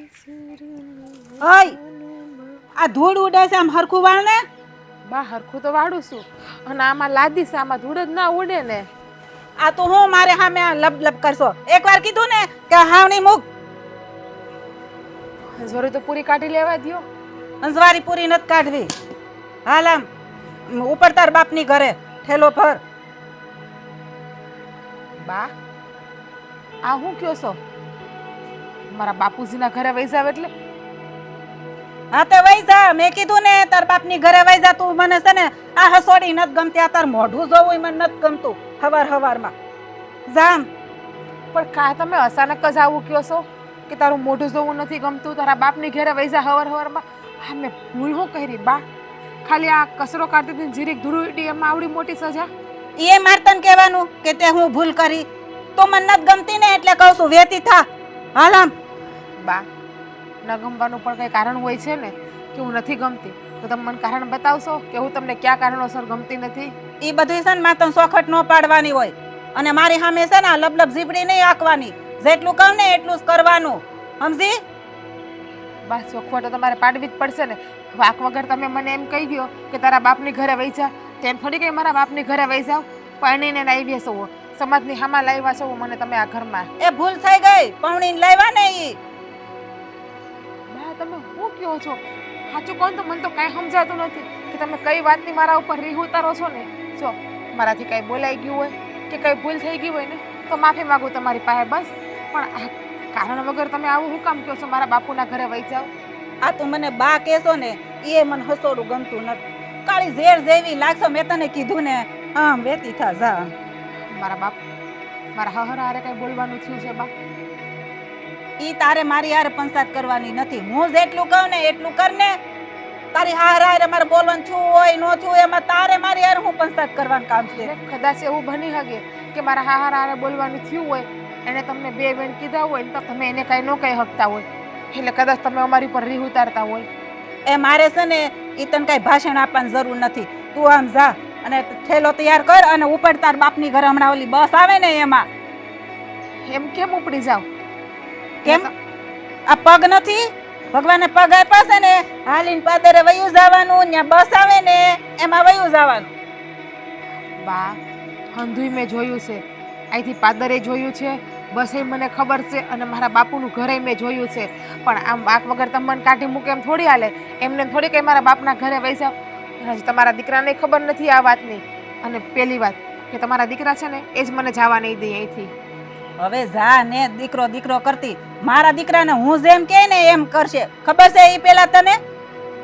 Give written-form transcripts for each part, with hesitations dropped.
ઓય આ ધૂળ ઉડે છે આમ હરખું વાળ ને. બા હરખું તો વાળું છું અને આમાં લાદીશ આમાં ધૂળ જ ના ઉડે ને. આ તો હું મારે સામે લબ લબ કરશો. એકવાર કીધું ને કે હાવણી મૂક. જરૂર તો પૂરી કાઢી લેવા દ્યો. અંજવારી પૂરી નથી કાઢવી. હાલ આમ ઉપર તાર બાપની ઘરે ઠેલો ભર. બા આ હું કયો છો? મારા બાપુજીના ઘરે વઈ જાવ એટલે? હા તો વઈ જા. મેં કીધું ને તાર બાપની ઘરે વઈ જા. તું મને છે ને આ હસોડી નથી ગમતી. આ તાર મોઢું જોવું મને નથી ગમતું હવારમાં. જામ. પણ કા તમે અચાનક જ આવું કયો છો કે તારું મોઢું જોવું નથી ગમતું? તારા બાપની ઘરે વઈ જા હવારમાં. હા મેં ભૂલ હું કરી બા? ખાલી આ કચરો કાઢતી હતી જીરીક ધૂળ ઉડી એમાં આવડી મોટી સજા? એ માર તને કહેવાનું કે તે હું ભૂલ કરી તો મને નથી ગમતી ને એટલે કહું છું વેતી થા. હાલ આમ. બા ન ગમવાનું પણ કઈ કારણ હોય છે ને કે હું નથી ગમતી? તો તમે મને કારણ બતાવશો કે હું તમને કયા કારણોસર ગમતી નથી? એ બધું છે ને માતન સોખટ ન પાડવાની હોય અને મારી સામે છે ને લબલબ ઝીપડી નહીં આંકવાની. જેટલું કહું ને એટલું જ કરવાનું, સમજી? બા ચોખવટ તો તમારે પાડવી જ પડશે ને. વાક વગર તમે મને એમ કહી દો કે તારા બાપની ઘરે વઈ જા, તેમ થોડી કઈ મારા બાપની ઘરે વઈ જાવ. પરણીને લાવી છો, સમાજની હામાં લાવ્યા છો મને તમે આ ઘરમાં. એ ભૂલ થઈ ગઈ. પૌણીને લાવ્યા ને ઈ. બા તમે શું કહો છો? સાચું કહો તો મને તો કઈ સમજાતું નથી કે તમે કઈ વાતની મારા ઉપર રીહ ઉતારો છો ને. જો મારાથી કઈ બોલાઈ ગયું હોય કે કઈ ભૂલ થઈ ગઈ હોય ને તો માફી માંગુ તમારી પાસે, બસ. પણ આ કારણ વગર તમે આવું શું કામ કહો છો મારા બાપુના ઘરે વઈ જાવ? આ તું મને બા કહેશો ને એ મને હસોડું ગમતું નથી. કાળી ઝેર જેવી લાગશો. મેં તને કીધું ને આમ વેતી થા જા. મારા બાપ મારા હહરા હારે કઈ બોલવાનું થયું છે બા? ઈ તારે મારી હારે પંચાયત કરવાની નથી. હું જેટલું કહું ને એટલું કર ને. તારી હારે હારે મારે બોલવાનું થયું હોય ન થયું એમાં તારે મારી હારે હું પંચાયત કરવાનું કામ છે? કદાચ એવું બની શકે કે મારા હાહરા હારે બોલવાનું થયું હોય, એને તમને બે વેણ કીધા હોય ને તો તમે એને કઈ ન કહી શકતા હોય, એટલે કદાચ તમે અમારી પર રીહ ઉતારતા હોય. એ મારે છે ને ઈ તને કઈ ભાષણ આપવાની જરૂર નથી. તું આમ જા અને થેલો તૈયાર કર અને ઉપર તાર બાપની ઘરે હમણાં ઓલી બસ આવે ને એમાં. એમ કેમ ઉપડી જાવ? કેમ? આ પગ નથી? ભગવાને પગ આપ્યા છે ને, હાલીને પાદરે વયું જવાનું. ત્યાં બસ આવે ને એમાં વયું જવાનું. બા હંધુય મેં જોયું છે, અહીંથી પાદરે જોયું છે, બસે મને ખબર છે, અને મારા બાપુનું ઘરે મેં જોયું છે. પણ આમ વાક વગર તમે મને કાઢી મૂકે એમ થોડી હાલે. એમને થોડી કઈ મારા બાપના ઘરે વઈ જાવ. હજી તમારા દીકરાને ખબર નથી આ વાતની. અને પહેલી વાત કે તમારા દીકરા છે ને એ જ મને જવા નહીં દે અહીંથી. હવે જા ને દીકરો દીકરો કરતી. મારા દીકરાને હું જેમ કે ને એમ કરશે. ખબર છે ઈ પેલા તને?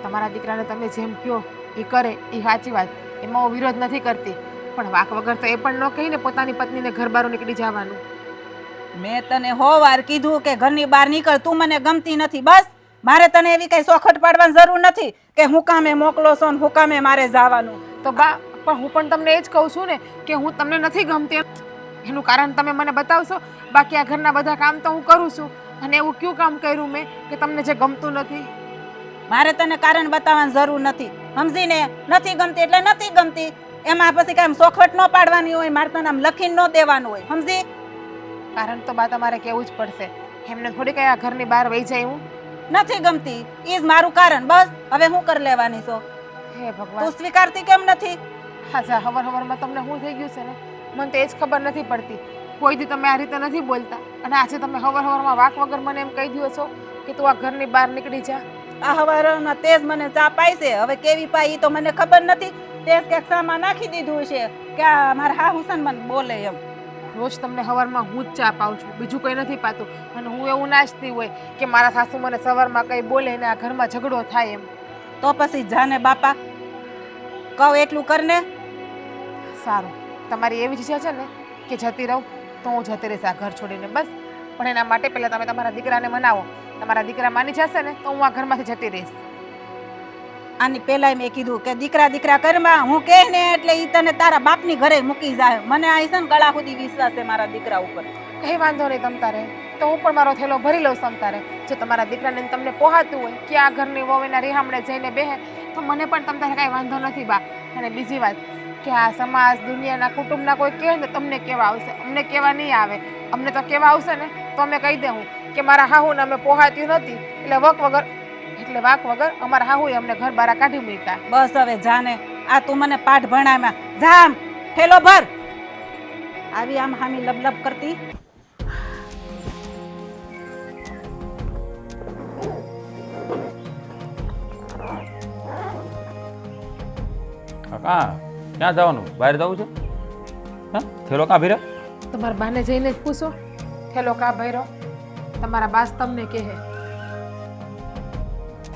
તમારા દીકરાને તમે જેમ કહો એ કરે એ સાચી વાત, એમાં હું વિરોધ નથી કરતી. પણ વાક વગર તો એ પણ ન કહીને પોતાની પત્નીને ઘર બહાર નીકળી જવાનું. મેં તને હો વાર કીધું કે ઘરની બહાર નીકળ. તું મને ગમતી નથી. બસ મારે તને એવી કઈ સોખટ પાડવાની જરૂર નથી કે હું કામે મોકલો છો ને હું કામે મારે જવાનું. તો બા પણ હું પણ તમને એ જ કહું છું ને કે હું તમને નથી ગમતી. એનું કારણ તમે મને બતાવશો? બાકી આ ઘરના બધા કામ તો હું કરું છું, અને એવું કયું કામ કર્યું મેં કે તમને જે ગમતું નથી? મારે તને કારણ બતાવવાની જરૂર નથી, સમજીને? નથી ગમતી એટલે નથી ગમતી. એમાં પછી કામ સોખટ ન પાડવાની હોય. મારે તને આમ લખીને ન દેવાનું હોય, સમજી? કારણ તો બા તમારે કેવું જ પડશે. એમને થોડી કઈ આ ઘરની બહાર વહી જાય હું? નથી ગમતી ઈ જ મારું કારણ. બસ હવે હું કરી લેવાની છો? હે ભગવાન, તું સ્વીકારતી કેમ નથી? હા હવારમાં તમને શું થઈ ગયું છે ને મને તો એ જ ખબર નથી પડતી. કોઈ દી તમે આ રીતે નથી બોલતા, અને આજે તમે હવારમાં વાક વગર મને એમ કહી દો છો કે તું આ ઘરની બહાર નીકળી જા. આ હવારમાં તેજ મને ચા પાઈ છે. હવે કેવી પાઈ તો મને ખબર નથી. તેજ ક્યાંક સામાં નાખી દીધું છે કે આ મારા હા હુસન મને બોલે એમ. રોજ તમને સવારમાં હું જ ચા પાઉં છું, બીજું કંઈ નથી પાતું. અને હું એવું નાચતી હોય કે મારા સાસુ મને સવારમાં કંઈ બોલે ને આ ઘરમાં ઝઘડો થાય એમ. તો પછી જાને બાપા કહું એટલું કરને. સારું, તમારી એવી ઈચ્છા છે ને કે જતી રહું તો હું જતી રહીશ આ ઘર છોડીને, બસ. પણ એના માટે પહેલાં તમે તમારા દીકરાને મનાવો. તમારા દીકરા માની જશે ને તો હું આ ઘરમાંથી જતી રહીશ. આની પહેલાય મેં કીધું કે દીકરા દીકરા કરમાં હું કહે ને એટલે ઈ તને તારા બાપની ઘરે મૂકી જાય. મને આ છે ને ગળા સુધી વિશ્વાસ છે મારા દીકરા ઉપર. કંઈ વાંધો નહીં તમ તારે, તો હું પણ મારો થેલો ભરી લઉં તમ તારે. જો તમારા દીકરાને તમને પોહાતું હોય કે આ ઘરની વહુ એના રિહામણે જઈને બેહે તો મને પણ તમ તારે કાંઈ વાંધો નથી બા. અને બીજી વાત કે આ સમાજ દુનિયાના કુટુંબના કોઈ કહે ને તમને કેવા આવશે, અમને કેવા નહીં આવે. અમને તો કેવા આવશે ને તો અમે કહી દેવું કે મારા હાહુને અમે પોહાતી નથી એટલે વાક વગર અમારા હાહુએ અમને ઘર બહાર કાઢી મૂક્યા. બસ હવે જાને આ તું મને પાઠ ભણાવ્યા. જા આમ ઠેલો ભર. આવી આમ હામી લબલબ કરતી. કાકા ક્યાં જવાનું? બહાર જવું છે? હા, થેલો કાં ભીરે? તમારા બાને જઈને જ પૂછો થેલો કા ભર્યો. તમારા બાસ તમને કહે.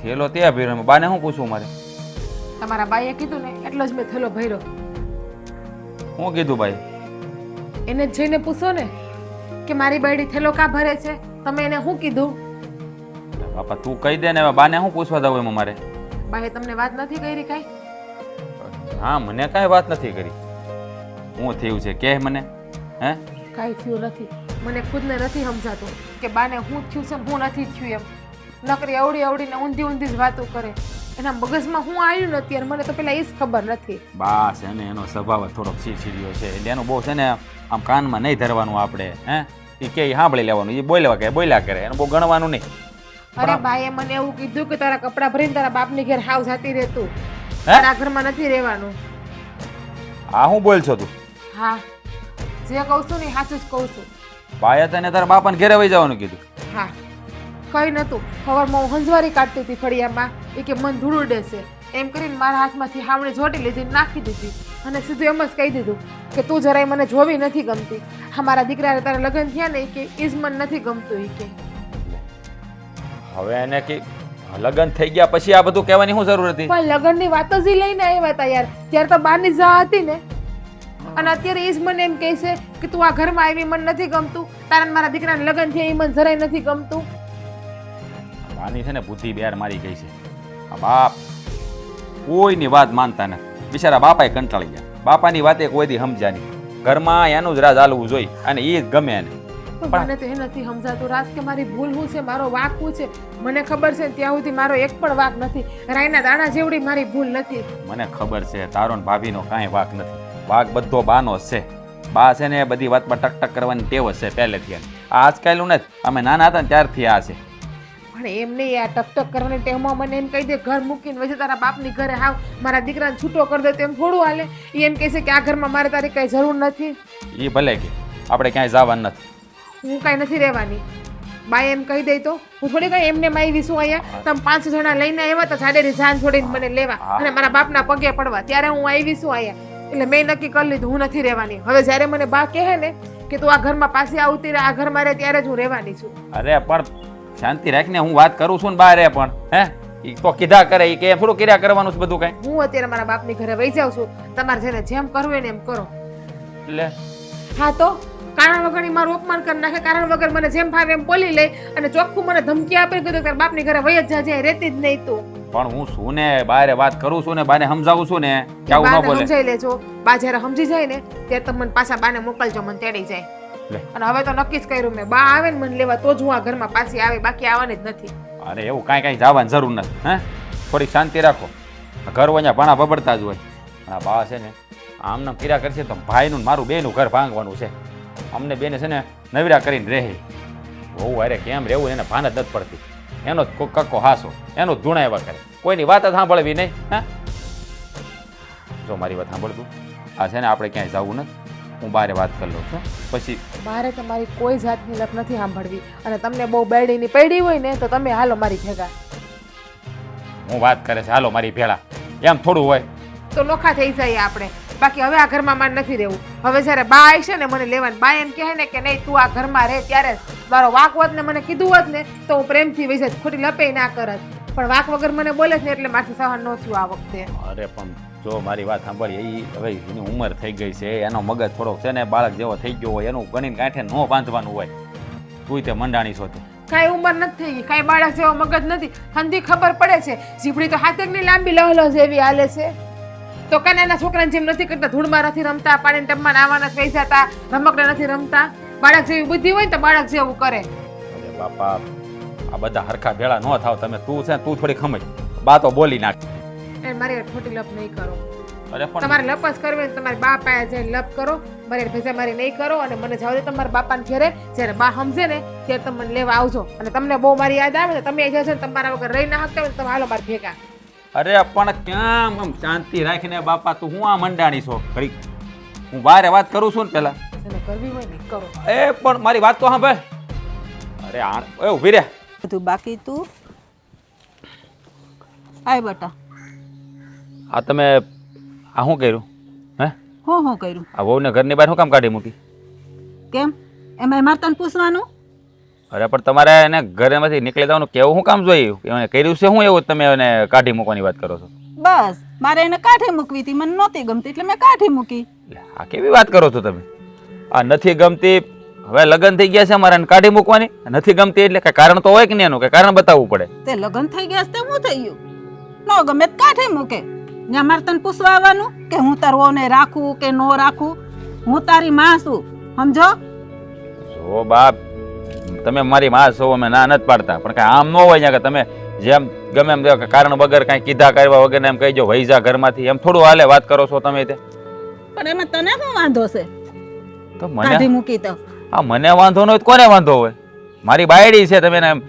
થેલો ત્યાં ભીરે, બાને શું પૂછવું મારે? તમારા બાઈએ કીધું ને એટલે જ મેં થેલો ભર્યો. શું કીધું ભાઈ? એને જ જઈને પૂછો ને કે મારી બાયડી થેલો કા ભરે છે. તમે એને શું કીધું? બાપા તું કહી દે ને, હવે બાને શું પૂછવા જવું એમાં મારે? બાએ તમને વાત નથી કરી કાંઈ? હા, મને કાંઈ વાત નથી કરી. શું થયું છે કે મને? હે, કાંઈ થયું નથી. મને ખુદને નથી સમજાતું કે બાને હું થયું છે ને હું નથી થયું એમ. નકરી અવડીને ઊંધી જ વાતો કરે. એના મગજમાં હું આવ્યું નથી અને મને તો પેલા એ જ ખબર નથી. બા છે ને એનો સ્વભાવ જ થોડોક ચીડચીડિયો છે એટલે એનું બહુ છે ને આમ કાનમાં નહીં ધરવાનું આપણે. હે, એ કે સાંભળી લેવાનું, એ બોલ્યા કરે, એનું બહુ ગણવાનું નહીં. અરે ભાઈએ મને એવું કીધું કે તારા કપડાં ભરીને તારા બાપની ઘેર હાવ જાતી રહેતું, તારા ઘરમાં નથી રહેવાનું. આ શું બોલ છો તું? હા, જે કહું છું ને સાચું જ કહું છું. બાએ તને તારા બાપાને ઘેરે વહી જવાનું કીધું? હા, કઈ નતું. ખબરમાં હું હંજવારી કાઢતી હતી ફળિયામાં. એ કે મન ધૂળું દેશે એમ કરીને મારા હાથમાંથી હાવણી જોટી લીધી, નાખી દીધી અને સીધું એમ જ કહી દીધું કે તું જરાય મને જોવી નથી ગમતી. મારા દીકરાને તારા લગ્ન થયા ને કે ઈ જ મને નથી ગમતું. એ કે હવે એને કે લગ્ન થઈ ગયા પછી આ બધું કહેવાની શું જરૂર હતી? પણ લગ્નની વાત જ ઈ લઈને આવ્યા હતા યાર. ત્યારે તો બારની જા હતી ને, અને અત્યારે ઈ જ મને એમ કહે છે કે તું આ ઘરમાં આવી મને નથી ગમતું, તારા મારા દીકરાને લગ્ન થયા એ મને જરાય નથી ગમતું. આની છે ને બુદ્ધિ બેર મારી ગઈ છે. આ બાપ કોઈની વાત માનતા નથી. બિચારા બાપાએ કંટાળી ગયા. બાપાની વાતે કોઈ દી સમજ્યા નહીં. ઘરમાં એનું જ રાજ હાલવું જોઈએ અને એ જ ગમે એને. પણ મને તો એ નથી સમજાતું રાજ કે મારી ભૂલ શું છે, મારો વાંક શું છે. મને ખબર છે ત્યાં સુધી મારો એક પણ વાંક નથી. રાયના દાણા જેવડી મારી ભૂલ નથી. મને ખબર છે તારો ને ભાભીનો કાંઈ વાંક નથી. વાંક બધો બાનો જ છે. બા છે ને બધી વાતમાં ટક કરવાની ટેવ જ છે પહેલેથી. આ આજકાલનું નથી, અમે નાના હતા ને ત્યારથી આ છે. પણ એમ નહીં, આ ટક કરવાની ટેવમાં મને એમ કહી દે ઘર મૂકીને વજે તારા બાપની ઘરે હાવ મારા દીકરાને છૂટો કરી દે તો એમ થોડું હાલે. એ એમ કહે છે કે આ ઘરમાં મારે તારી કઈ જરૂર નથી. એ ભલે કે આપણે ક્યાંય જવાનું નથી. હું કાંઈ નથી રહેવાની. બાય એમ કહી દઈ તો હું થોડી કઈ એમને આવી શું અહીંયા તમે 5 જણા લઈને આવ્યા તો જાડેરી જાન છોડીને મને લેવા અને મારા બાપના પગે પડવા, ત્યારે હું આવી શું અહીંયા. એટલે મેં નક્કી કરી લીધું હું નથી રહેવાની. હવે જ્યારે મને બા કહે ને કે તું આ ઘરમાં પાછી આવતી રહે, આ ઘરમાં રહે, ત્યારે જ હું રહેવાની છું. અરે પણ શાંતિ રાખને, હું વાત કરું છું ને બારે પણ હે ઈ તો કીધા કરે. ઈ કે થોડું કર્યા કરવાનું છે બધું કઈ. હું અત્યારે મારા બાપની ઘરે વહી જાઉં છું. તમારે જેને જેમ કરવું હોય ને એમ કરો. એટલે હા તો કારણ વગરની મારું અપમાન કરી નાખે. કારણ વગર મને જેમ ફાવે એમ બોલી લે અને ચોખ્ખું મને ધમકી આપી કીધું તારા બાપની ઘરે વહી જ જાજે, રહેતી જ નહીં તું. પણ હું શું ને બારે વાત કરું છું ને બાને સમજાવું છું ને કે આવું ન બોલે. સમજાઈ લેજો. બા જ્યારે સમજી જાય ને ત્યારે તમે મને પાછા બાને મોકલજો, મને તેડી જાય. અને હવે તો નક્કી જ કર્યું મેં, બા આવે ને મને લેવા તો જ હું આ ઘરમાં પાછી આવે, બાકી આવવાની જ નથી. અરે એવું કાંઈ જવાની જરૂર નથી. હે થોડીક શાંતિ રાખો. ઘર અહીંયા ભાણા ભબડતા જ હોય. આ બા છે ને આમને કિરા કરશે તો ભાઈનું મારું બેનું ઘર ભાંગવાનું છે. અમને બેને છે ને નવીરા કરીને રહે. બહુ અરે કેમ રહેવું એને ભાન જ નથી પડતી. એનો જ કક્કો હાસો, એનો જ ધૂણાવ્યા કરે. કોઈની વાત જ સાંભળવી નહીં. હા જો મારી વાત સાંભળતું, આ છે ને આપણે ક્યાંય જવું નથી. હું બારે વાત કરી લઉં છું પછી. મારે તમારી કોઈ જાતની લપ નથી સાંભળવી. અને તમને બહુ બેડીની પડી હોય ને તો તમે હાલો મારી ભેગા. હું વાત કરે છે હાલો મારી ભેળા, એમ થોડું હોય તો નોખા થઈ જાય આપણે. બાકી હવે આ ઘરમાં મારે નથી રહેવું. હવે જ્યારે બા આવશે ને મને લેવાની, બા એમ કહે ને કે નહીં તું આ ઘરમાં રહે, ત્યારે મારો વાક હોત ને મને કીધું હોત ને તો હું પ્રેમથી વહી જાત, ખોટી લપે ના કરત. પણ વાક વગર મને બોલે ને એટલે માથું સહન ન થયું આ વખતે. અરે પણ જો મારી વાત સાંભળી, એ હવે એની ઉંમર થઈ ગઈ છે, એનો મગજ થોડોક છે ને બાળક જેવો થઈ ગયો હોય, એનું ગણીને ગાંઠે ન બાંધવાનું હોય. તું તે મંડાણી છો તે કાંઈ ઉંમર નથી થઈ ગઈ, કાંઈ બાળક જેવો મગજ નથી. હંધી ખબર પડે છે, જીભડી તો હાથકની લાંબી લહલો જેવી હાલે છે. તો કાનાના છોકરાને જેમ નથી કરતા, ધૂળમાં નથી રમતા, પાણીના ટબમાં નાવાના થઈ જતા, રમકડા નથી રમતા. બાળક જેવી બુદ્ધિ હોય ને તો બાળક જેવું કરે. અરે બાપા આ બધા હરખા ભેળા ન થાવ તમે. તું છે તું થોડી ખમજ, બા તો બોલી નાખ. એ મારી ખોટી લપ નહીં કરો. અરે પણ તમારે લપ જ કરવી, તમારી બા પાસે જઈને લપ કરો. મારી ભેજા મારી નહીં કરો અને મને જાવ દે તમારા બાપાને ઘેરે. જ્યારે બા સમજે ને ત્યારે તમે મને લેવા આવજો અને તમને બહુ મારી યાદ આવે ને તમે જે છે ને તમારા વગર રહી ના શકતા હોય ને તમે હાલો મારા ભેગા. અરે પણ ક્યાં આમ શાંતિ રાખીને બાપા તું હું આ મંડાણી છો ઘડી હું બારે વાત કરું છું ને પેલા જેને કરવી હોય ને કરો. એ પણ મારી વાત તો સાંભળ. અરે એ ઊભી રે. બધું બાકી તું આય બટા. આ તમે આ શું કર્યું હે? હું કર્યું? આ વહુને ઘરની બહાર શું કામ કાઢી મૂકી? કેમ એમાં મારે તને પૂછવાનું? અરે પણ તમારે એને ઘરેમાંથી નીકળી જવાનું કેવું શું કામ જોયું? એને કર્યું છે શું એવું તમે એને કાઢી મૂકવાની વાત કરો છો? બસ મારે એને કાઢી મૂકવી હતી, મને નહોતી ગમતી એટલે મેં કાઢી મૂકી. આ કેવી વાત કરો છો તમે? આ નથી ગમતી હવે લગ્ન થઈ ગયા છે અમારે કાઢી મૂકવાની નથી ગમતી એટલે કઈ કારણ તો હોય કે નહીં? એનું કઈ કારણ બતાવવું પડે. તે લગ્ન થઈ ગયા તે હું થઈ ગયું? ન ગમે તો કાઢી મૂકે. ત્યાં મારે તને પૂછવા આવવાનું કે હું તાર વહુને રાખું કે ન રાખું? હું તારી માં છું, સમજો? જો બાપ તમે મારી માં છો, અમે ના નથી પાડતા, પણ કઈ આમ ન હોય કે તમે જેમ ગમે એમ કારણ વગર કઈ કીધા કરવા વગર એમ કહી જો વહી જા ઘરમાંથી, એમ થોડું હાલે વાત કરો છો તમે? પણ એમાં તને શું વાંધો છે? તો કાઢી મને મૂકી તો હા મને વાંધો ન હોય તો કોને વાંધો હોય? મારી બાયડી છે, તમે એને એમ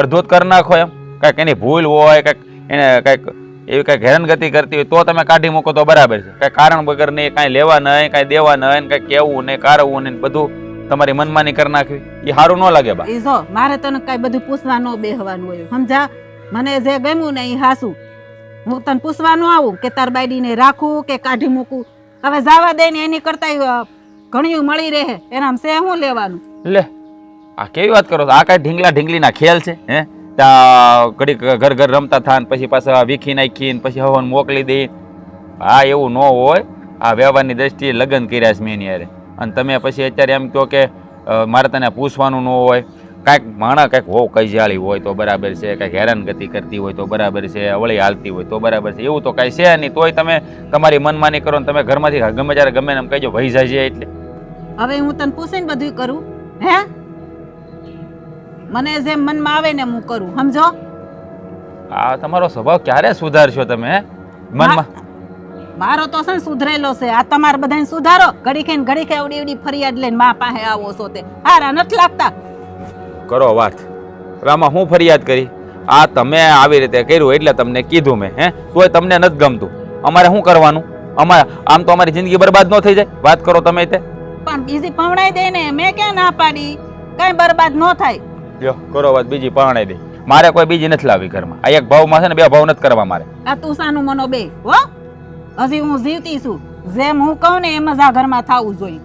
અડધોત કરી નાખો એમ કઈક એની ભૂલ હોય કઈક એને કઈક એવી કઈક હેરાનગતિ કરતી હોય તો તમે કાઢી મૂકો તો બરાબર છે. કઈ કારણ વગર નહીં, કાંઈ લેવા નહીં, કાંઈ દેવા નહીં, કઈ કેવું નહીં, કારવું નહીં, બધું તમારી મનમાની કરી નાખવી એ સારું ન લાગે બા. ઈ જો મારે તને કઈ બધું પૂછવા ન બેહવાનું હોય, સમજા? મને જે ગમ્યું ને એ હાસું. હું તને પૂછવાનું આવું કે તાર બાયડીને રાખું કે કાઢી મૂકું? હવે જવા દે ને એની કરતા ઘણી મળી રહે એનામ છે શું લેવાનું? લે આ કેવી વાત કરો છો? આ કઈ ઢીંગલા ઢીંગલીના ખેલ છે હે? ત્યાં ઘડી ઘર ઘર રમતા થાન પછી પાછા વીખી નાખીને પછી હવન મોકલી દઈ. હા એવું ન હોય. આ વ્યવહારની દ્રષ્ટિએ લગ્ન કર્યા છે મેં એની હારે અને તમે પછી અત્યારે એમ કહો કે મારે તને પૂછવાનું ન હોય. કાંઈક માણસ કાંઈક હોવ કૈજાળી હોય તો બરાબર છે, કાંઈક હેરાનગતિ કરતી હોય તો બરાબર છે, અવળી હાલતી હોય તો બરાબર છે, એવું તો કાંઈ છે નહીં. તોય તમે તમારી મનમાની કરો ને તમે ઘરમાંથી ગમે ત્યારે ગમે એમ કહેજો વહી જાય છે એટલે. હવે હું તને પૂછીને બધું કરું હે? મને જેમ મનમાં આવે ને હું કરું, સમજો? આ તમારો સ્વભાવ ક્યારે સુધારશો તમે હે? મનમાં મારો તો છે ને સુધરેલો છે. આ તમારે બધાને સુધારો. ઘડીકે ને ઘડીકે એવડી એવડી ફરિયાદ લઈને મા પાસે આવો છો તે હારા નથી લાગતા. કરો વાત. આમાં હું ફરિયાદ કરી? આ તમે આવી રીતે કર્યું એટલે તમને કીધું મેં હે? તોય તમને નથી ગમતું. અમારે શું કરવાનું? અમારે આમ તો અમારી જિંદગી બરબાદ ન થઈ જાય. વાત કરો તમે તે. પણ બીજી પવણાઈ દે ને, મેં ક્યાં ના પાડી? કઈ બરબાદ ન થાય. લ્યો કરો વાત, બીજી પરણાઈ દે. મારે કોઈ બીજી નથી લાવી ઘરમાં. આ એક ભાવમાં છે ને બે ભાવ નથી કરવા મારે. આ તું સાનું મનો બે હો. હજી હું જીવતી છું, જેમ હું કહું ને એમ જ આ ઘરમાં થવું જોઈએ.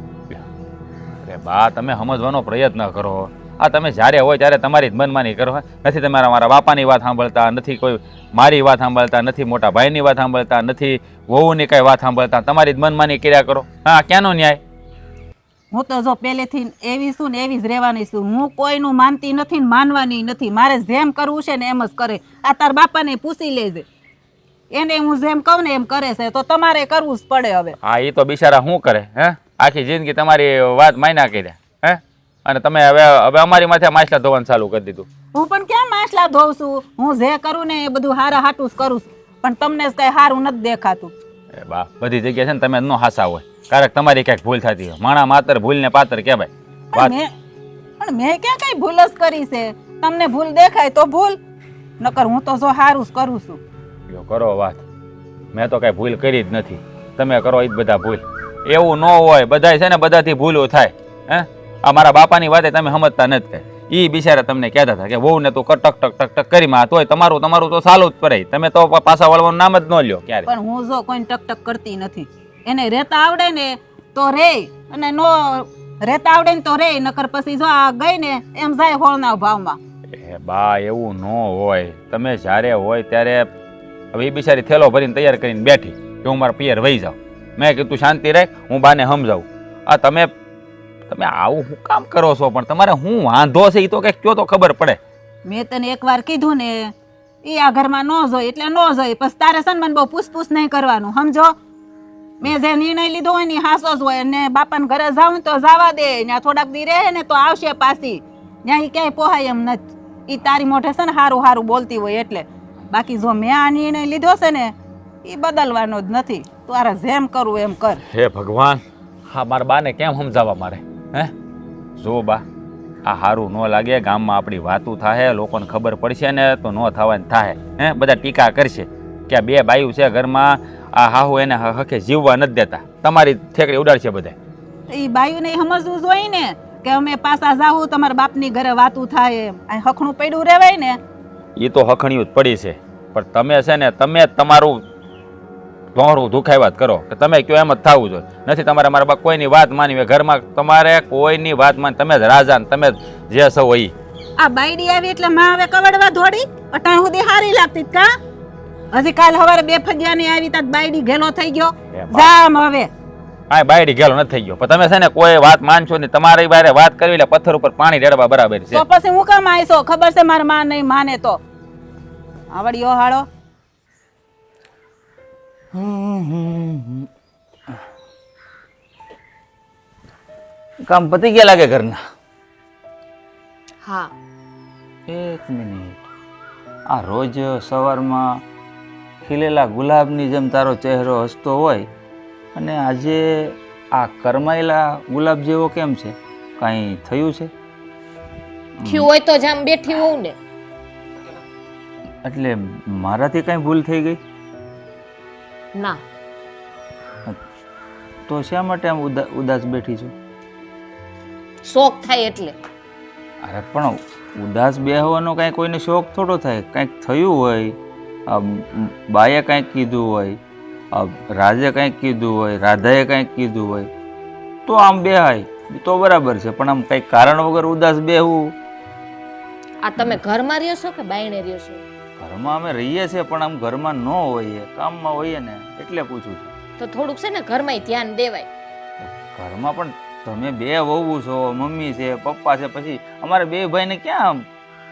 અરે બા તમે સમજવાનો પ્રયત્ન કરો. આ તમે જ્યારે હોય ત્યારે તમારી જ મનમાની કરો. નથી તમારા મારા બાપાની વાત સાંભળતા, નથી કોઈ મારી વાત સાંભળતા, નથી મોટા ભાઈની વાત સાંભળતા, નથી વહુની કઈ વાત સાંભળતા, તમારી જ મનમાની કર્યા કરો. હા ક્યાંનો ન્યાય? હું તો જો પહેલેથી એવી છું ને એવી જ રહેવાની છું. હું કોઈનું માનતી નથી ને માનવાની નથી. મારે જેમ કરવું છે ને એમ જ કરે. આ તાર બાપાને પૂછી લેજે, એને હું જેમ કહું ને એમ કરે છે તો તમારે કરવું જ પડે. હવે હા એ તો બિચારા શું કરે હે? આખી જિંદગી તમારી વાત માન્યા કર્યા હે? અને તમે હવે હવે અમારી માથે માછલા ધોવાનું ચાલુ કરી દીધું. હું પણ ક્યાં માછલા ધોઉં છું? હું જે કરું ને એ બધું હારા હાટું જ કરું છું. પણ તમને જ કઈ સારું નથી દેખાતું. એ બા બધી જગ્યાએ છે ને તમે ન હાસા હોય. ક્યારેક તમારી ક્યાંક ભૂલ થતી હોય. માણા માતર ભૂલ ને પાત્ર કે ભાઈ વાત. પણ મેં ક્યાં કઈ ભૂલ જ કરી છે? તમને ભૂલ દેખાય તો ભૂલ, નકર હું તો જો હારું જ કરું છું. લ્યો કરો વાત. મેં તો કઈ ભૂલ કરી જ નથી. તમે કરો એ જ બધા ભૂલ. એવું ન હોય. બધાય છે ને બધાથી ભૂલો થાય હે? આ મારા બાપાની વાતે તમે સમજતા નથી. કઈ એ બિચારા તમને કહેતા હતા કે વહુ ને તું ટક ટક ટક ટક કરી માં તોય તમારું તમારું તો ચાલુ જ પડે. તમે તો પાછા વળવાનું નામ જ ન લ્યો ક્યારે. પણ હું જો કોઈ ટક ટક કરતી નથી. એને રેતા આવડે ને તો રે, અને નો રેતા આવડે ને તો રે, નકર પછી જો આ ગઈ ને એમ જાય હોળના ભાવમાં. એ બા એવું ન હોય. તમે જ્યારે હોય ત્યારે હવે એ બિચારી થેલો ભરીને તૈયાર કરીને બેઠી કે હું મારા પિયર વહી જાઉં. મેં કીધું શાંતિ રાખ, હું બાને સમજાવું. આ તમે તમે આવું શું કામ કરો છો? પણ તમારે શું વાંધો છે એ તો કંઈક કયો તો ખબર પડે. મેં તને એકવાર કીધું ને એ આ ઘરમાં ન જોઈ એટલે ન જોઈ. પછી તારે છે ને મને બહુ પૂછપૂછ નહીં કરવાનું, સમજો? મેં જે નિર્ણય લીધો હોય ને હાસો જ હોય. અને બાપાને ઘરે જાઉં તો જવા દે, ત્યાં થોડાક દી રહે ને તો આવશે પાછી. ત્યાં એ ક્યાંય પોહાય એમ નથી. એ તારી મોઢે છે ને સારું સારું બોલતી હોય એટલે. બાકી જો મેં આ નિર્ણય લીધો છે ને એ બદલવાનો જ નથી. તારે જેમ કરવું એમ કર. હે ભગવાન, હા મારા બાને કેમ સમજાવવા મારે હે? જો બા આ સારું ન લાગે, ગામમાં આપણી વાતું થાય, લોકોને ખબર પડશે ને તો ન થવાની થાય. હે, બધા ટીકા કરશે કે આ બે બાયું છે ઘરમાં, આ હાહુ એને હકે જીવવા નથી દેતા, તમારી ઠેકડી ઉડાડશે બધા. એ બાયુને સમજવું જોઈએ ને કે અમે પાછા જાવું તમારા બાપની ઘરે વાતું થાય એમ. આ હખણું પડ્યું રહેવાય ને. એ તો હખણિયું જ પડી છે, પણ તમે છે ને તમે જ તમારું ધોરું દુખાવ્યા જ કરો કે તમે કયો એમ જ થવું જોઈએ. નથી તમારે મારા બા કોઈની વાત માનવી ઘરમાં, તમારે કોઈની વાત માની, તમે જ રાજા ને તમે જે સૌ એ. આ બાયડી આવી એટલે માં હવે કવડવા દોડી અટાણ સુધી હારી લાગતી જ કા. હજી કાલ સવારે બે ફગ્યાની આવી તાં બાયડી ઘેલો થઈ ગયો. જામ હવે હા, બાયડી ગેલો નથી થઈ ગયો, પણ તમે છે ને કોઈ વાત માનશો નહીં. તમારી બારે વાત કરવી એટલે પથ્થર ઉપર પાણી રેડવા બરાબર છે. તો પછી હું કામ આવીશો? ખબર છે મારા માં નહીં માને તો આવડ્યો હાળો. કામ પતી ગયા લાગે ઘરના. હા, એક મિનિટ, આ રોજ સવારમાં ખીલેલા ગુલાબની જેમ તારો ચહેરો હસતો હોય અને આજે આ કરમાયેલા ગુલાબ જેવો કેમ છે? કાંઈ થયું છે? થયું હોય તો જ આમ બેઠી હોઉં ને. એટલે મારાથી કાંઈ ભૂલ થઈ ગઈ? ના, તો શા માટે આમ ઉદાસ બેઠી છું? શોખ થાય એટલે. અરે પણ ઉદાસ બેહવાનો કાંઈ કોઈને શોખ થોડો થાય. કાંઈક થયું હોય, બાએ કાંઈક કીધું હોય, રાજે કાંઈક કીધું હોય, રાધાએ કાંઈક કીધું હોય તો આમ બેહાય તો બરાબર છે, પણ આમ કંઈક કારણ વગર ઉદાસ બેહવું. આ તમે ઘરમાં રહ્યો છો કે બાયણે રહ્યો છો? ઘરમાં અમે રહીએ છીએ, પણ આમ ઘરમાં ન હોઈએ, કામમાં હોઈએ ને, એટલે પૂછું છું. તો થોડુંક છે ને ઘરમાં ધ્યાન દેવાય. ઘરમાં પણ તમે બે વહુ છો, મમ્મી છે, પપ્પા છે, પછી અમારે બે ભાઈને ક્યાં આમ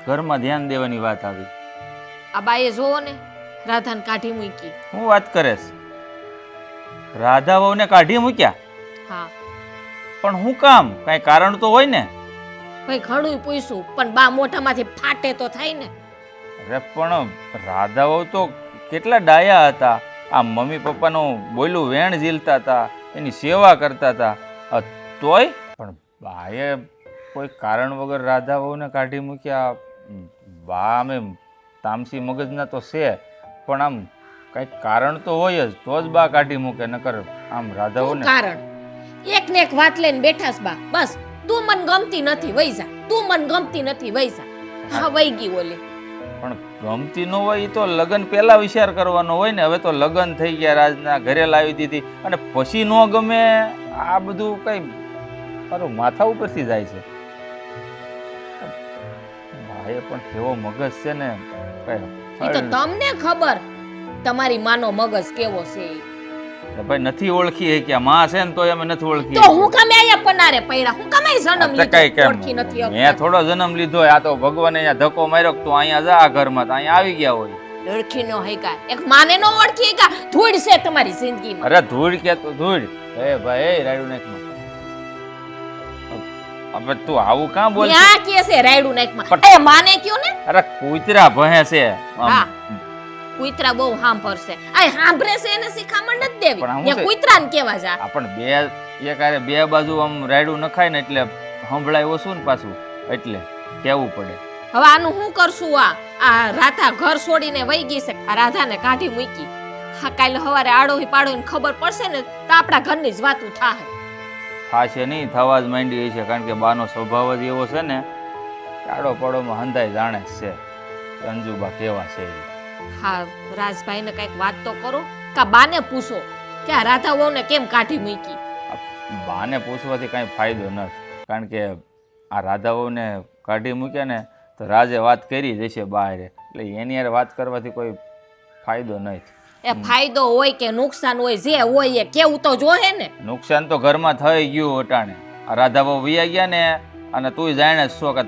ઘરમાં ધ્યાન દેવાની વાત આવી? આ બાએ જોવો ને રાધાને કાઢી મૂકી. હું વાત કરેશ? રાધા વહુને કાઢી મૂક્યા? હા, પણ હું કામ? કાંઈ કારણ તો હોય ને? ભાઈ ઘણું પૂછ્યું પણ બા મોઢામાંથી ફાટે તો થાય ને. અરે પણ રાધા વહુ તો કેટલા ડાયા હતા, આ મમ્મી પપ્પાનું બોયલું વેણ ઝીલતા હતા, એની સેવા કરતા હતા, તોય પણ બાએ કોઈ કારણ વગર રાધા વહુને કાઢી મૂક્યા. બા અમે તામસી મગજના તો છે, પણ આમ કંઈક કારણ તો હોય જ તો જ બા કાઢી મૂકે, નકર આમ રાધા વહુને. કારણ એક ને એક વાત લઈને બેઠા છે બા. બસ તું મન ગમતી નથી વઈ જા, તું મન ગમતી નથી વઈ જા. હા, વઈ ગઈ ઓલી. પણ ગમતી ન હોય એ તો લગ્ન પહેલા વિચાર કરવાનો હોય ને. હવે તો લગ્ન થઈ ગયા, રાજના ઘરે લાવી દીધી અને પછી ન ગમે, આ બધું કઈ મારું માથા ઉપરથી જાય છે. ભાઈએ પણ કેવો મગજ છે ને ઈ તો તમને ખબર તમારી માનો મગજ કેવો છે ઈ. ભાઈ નથી ઓળખી કે માં છે ને તો અમે નથી ઓળખી. તો હું કામે આયા પનારે પૈડા, હું કામે જન્મ લીધો ઓળખી નથી મેં શકતા. થોડો જન્મ લીધો હોય, આ તો ભગવાને અહીંયા ધક્કો માર્યો કે તું અહીંયા જા આ ઘરમાં, તો અહીંયા આવી ગયા હોય. ઓળખી નો હૈકા એક માને નો ઓળખી હૈકા. ધૂળ છે તમારી જિંદગીમાં. અરે ધૂળ કે તો ધૂળ. એ ભાઈ રાયડું નાખમાં. હવે તું આવું કાં બોલ? ક્યાં કે છે રાયડું નાખમાં? એ માને કયો ને. અરે કૂતરા ભહે છે. હા, કૂતરા બહુ હાંભળશે. આ હાંભળે છે એને શિખામણ નથી દેવી. પણ હું યા કૂતરાને કેવા જા. આપણ બે એકારે બે બાજુ આમ રાયડું નખાય ને એટલે સંભળાય ઓછું ને પાછું, એટલે કેવું પડે. હવે આનું શું કરશું? આ રાધા ઘર છોડીને વઈ ગઈ છે, આ રાધાને કાઢી મૂકી. હા, કાલે સવારે આડોહી પાડોહીને ખબર પડશે ને તો આપણા ઘરની જ વાતું થાય. થાશે નહીં, થવા જ માંડી છે, કારણ કે બાનો સ્વભાવ જ એવો છે ને, આડો પડોમાં હંધાય જાણે જ છે. અંજુબા કેવા છે એ. હા, રાજભાઈને કઈક વાત તો કરો, કા બાને પૂછો કે આ રાધા વહુને કેમ કાઢી મૂકી. બાને પૂછવાથી કાંઈ ફાયદો નથી, કારણ કે આ રાધા વહુને કાઢી મૂક્યા ને તો રાજે વાત કરી જ હશે બહાર, એટલે એની યાર વાત કરવાથી કોઈ ફાયદો નથી. એ ફાયદો હોય કે નુકસાન હોય, જે હોય એ કેવું તો જોહે ને. નુકસાન તો ઘરમાં થઈ ગયું અટાણે. આ રાધા વહુ વૈયા ગયા ને, અને તું જાણે જ છો કે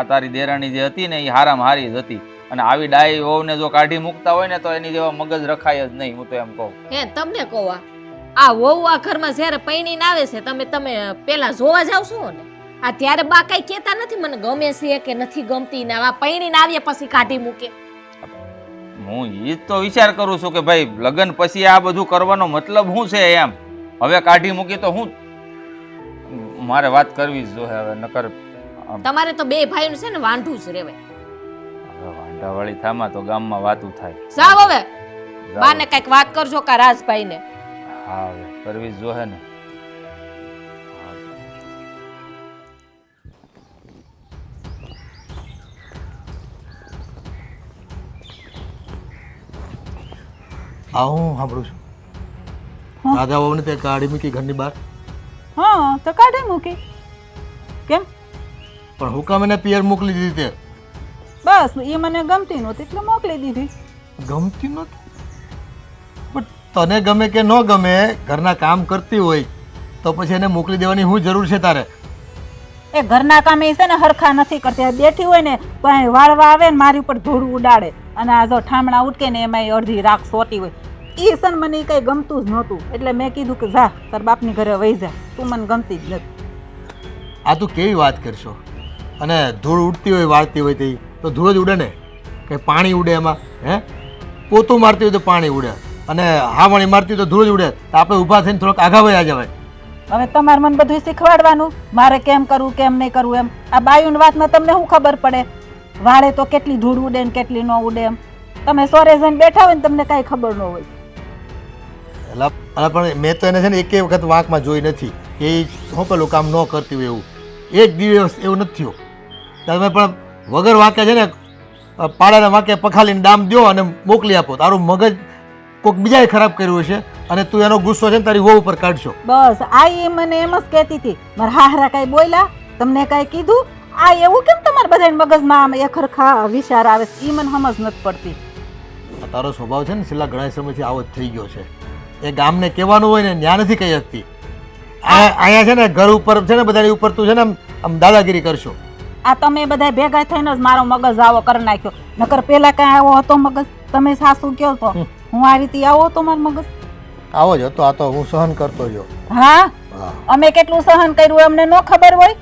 તારી દેરાણી જે હતી ને એ હારામાં હારી જ હતી, અને આવી ડાઈ વહુને જો કાઢી મૂકતા હોય ને તો એની જેવા મગજ રખાય જ નહીં, હું તો એમ કહું. હે તમને કહો, આ વહુ આ ઘરમાં જ્યારે પૈણીને આવે છે તમે પેલા જોવા જાવ છો ને, આ ત્યારે બા કઈ કહેતા નથી મને ગમે છે કે નથી ગમતી, ને આ પૈણીને આવ્યા પછી કાઢી મૂકે. હું એ જ તો વિચાર કરું છું કે ભાઈ લગ્ન પછી આ બધું કરવાનો મતલબ શું છે એમ. હવે કાઢી મૂકી તો હું મારે વાત કરવી જ જોઈએ. હવે નકર તમારે તો બે ભાઈનું છે ને વાંઢું જ રહેવાય. હવે વાંઢાવાળી થામાં તો ગામમાં વાતું થાય. જાવ હવે જાઓ. બાને કઈક વાત કરજો કા રાજભાઈને. હા હવે કરવી જ જોહે ને. આ હું સાંભળું છું દાદા વહુને તે કાઢી મૂકી ઘરની બહાર. હા તો કાઢી મૂકી. કેમ? પણ હું કામ એને પિયર મોકલી દીધી તે બસ એ મને ગમતી નહોતી એટલે મોકલી દીધી. ગમતી નહોતી પણ તને ગમે કે ન ગમે ઘરના કામ કરતી હોય તો પછી એને મોકલી દેવાની શું જરૂર છે તારે? એ ઘરના કામ એ છે ને હરખા નથી કરતી. આ બેઠી હોય ને તો અહીં વાળવા આવે ને મારી ઉપર ધૂળ ઉડાડે અને આ જો ઠામણા ઉટકે ને એમાં અડધી રાખ સોટી હોય. એ છે ને મને કઈ ગમતું જ નહોતું એટલે મેં કીધું કે જા તાર બાપની ઘરે વહી જા, તું મને ગમતી જ નથી. આ તું કેવી વાત કરશો? અને ધૂળ ઉડતી હોય વાળતી હોય તે તો ધૂળ જ ઉડે ને? કે પાણી ઉડે એમાં? હે, પોતું મારતી હોય તો પાણી ઉડે અને હાવણી મારતી હોય તો ધૂળ જ ઉડે. તો આપણે ઊભા થઈને થોડોક આઘા વયા જવાય. હવે તમારે મને બધું શીખવાડવાનું મારે કેમ કરવું કેમ નહીં કરવું એમ. આ બાયુની વાતમાં તમને શું ખબર પડે? વાળે તો કેટલી ધૂળ ઉડે ને કેટલી ન ઉડે એમ. તમે સોરે જઈને બેઠા હોય ને તમને કાંઈ ખબર ન હોય. એટલે પણ મેં તો એને છે ને એકે વખત વાંકમાં જોઈ નથી કે એ શું પેલું કામ ન કરતી હોય એવું. એક દિવસ એવું નથી થયું. તમે પણ વગર વાંકે છે ને પાડાના વાંકે પખાલીને ડામ દો અને મોકલી આપો. તારું મગજ કોઈક બીજાએ ખરાબ કર્યું છે અને તું એનો ગુસ્સો છે ને તારી વહુ ઉપર કાઢશો. બસ આ એ મને એમ જ કહેતી હતી મારા હાહરા કાંઈ બોલ્યા તમને કાંઈ કીધું? આ એવું કેમ તમારા બધાને મગજમાં આમ એક ખરખા વિચાર આવે છે? એ મને સમજ નથી પડતી. આ તારો સ્વભાવ છે ને છેલ્લા ઘણા સમયથી આવો જ થઈ ગયો છે. એ ગામને કહેવાનું હોય ને ત્યાં નથી કહી શકતી. અહીંયા છે ને ઘર ઉપર છે ને બધાની ઉપર તું છે ને આમ દાદાગીરી કરશો. આ તમે બધા ભેગા થઈને જ મારો મગજ આવો કરી નાખ્યો. નકર પેલા કાંઈ આવો હતો મગજ? તમે સાસુ કહો તો હું આવી હતી આવો હતો મારો મગજ? આવો જ હતો. આ તો હું સહન કરતો જો. હા અમે કેટલું સહન કર્યું અમને ન ખબર હોય?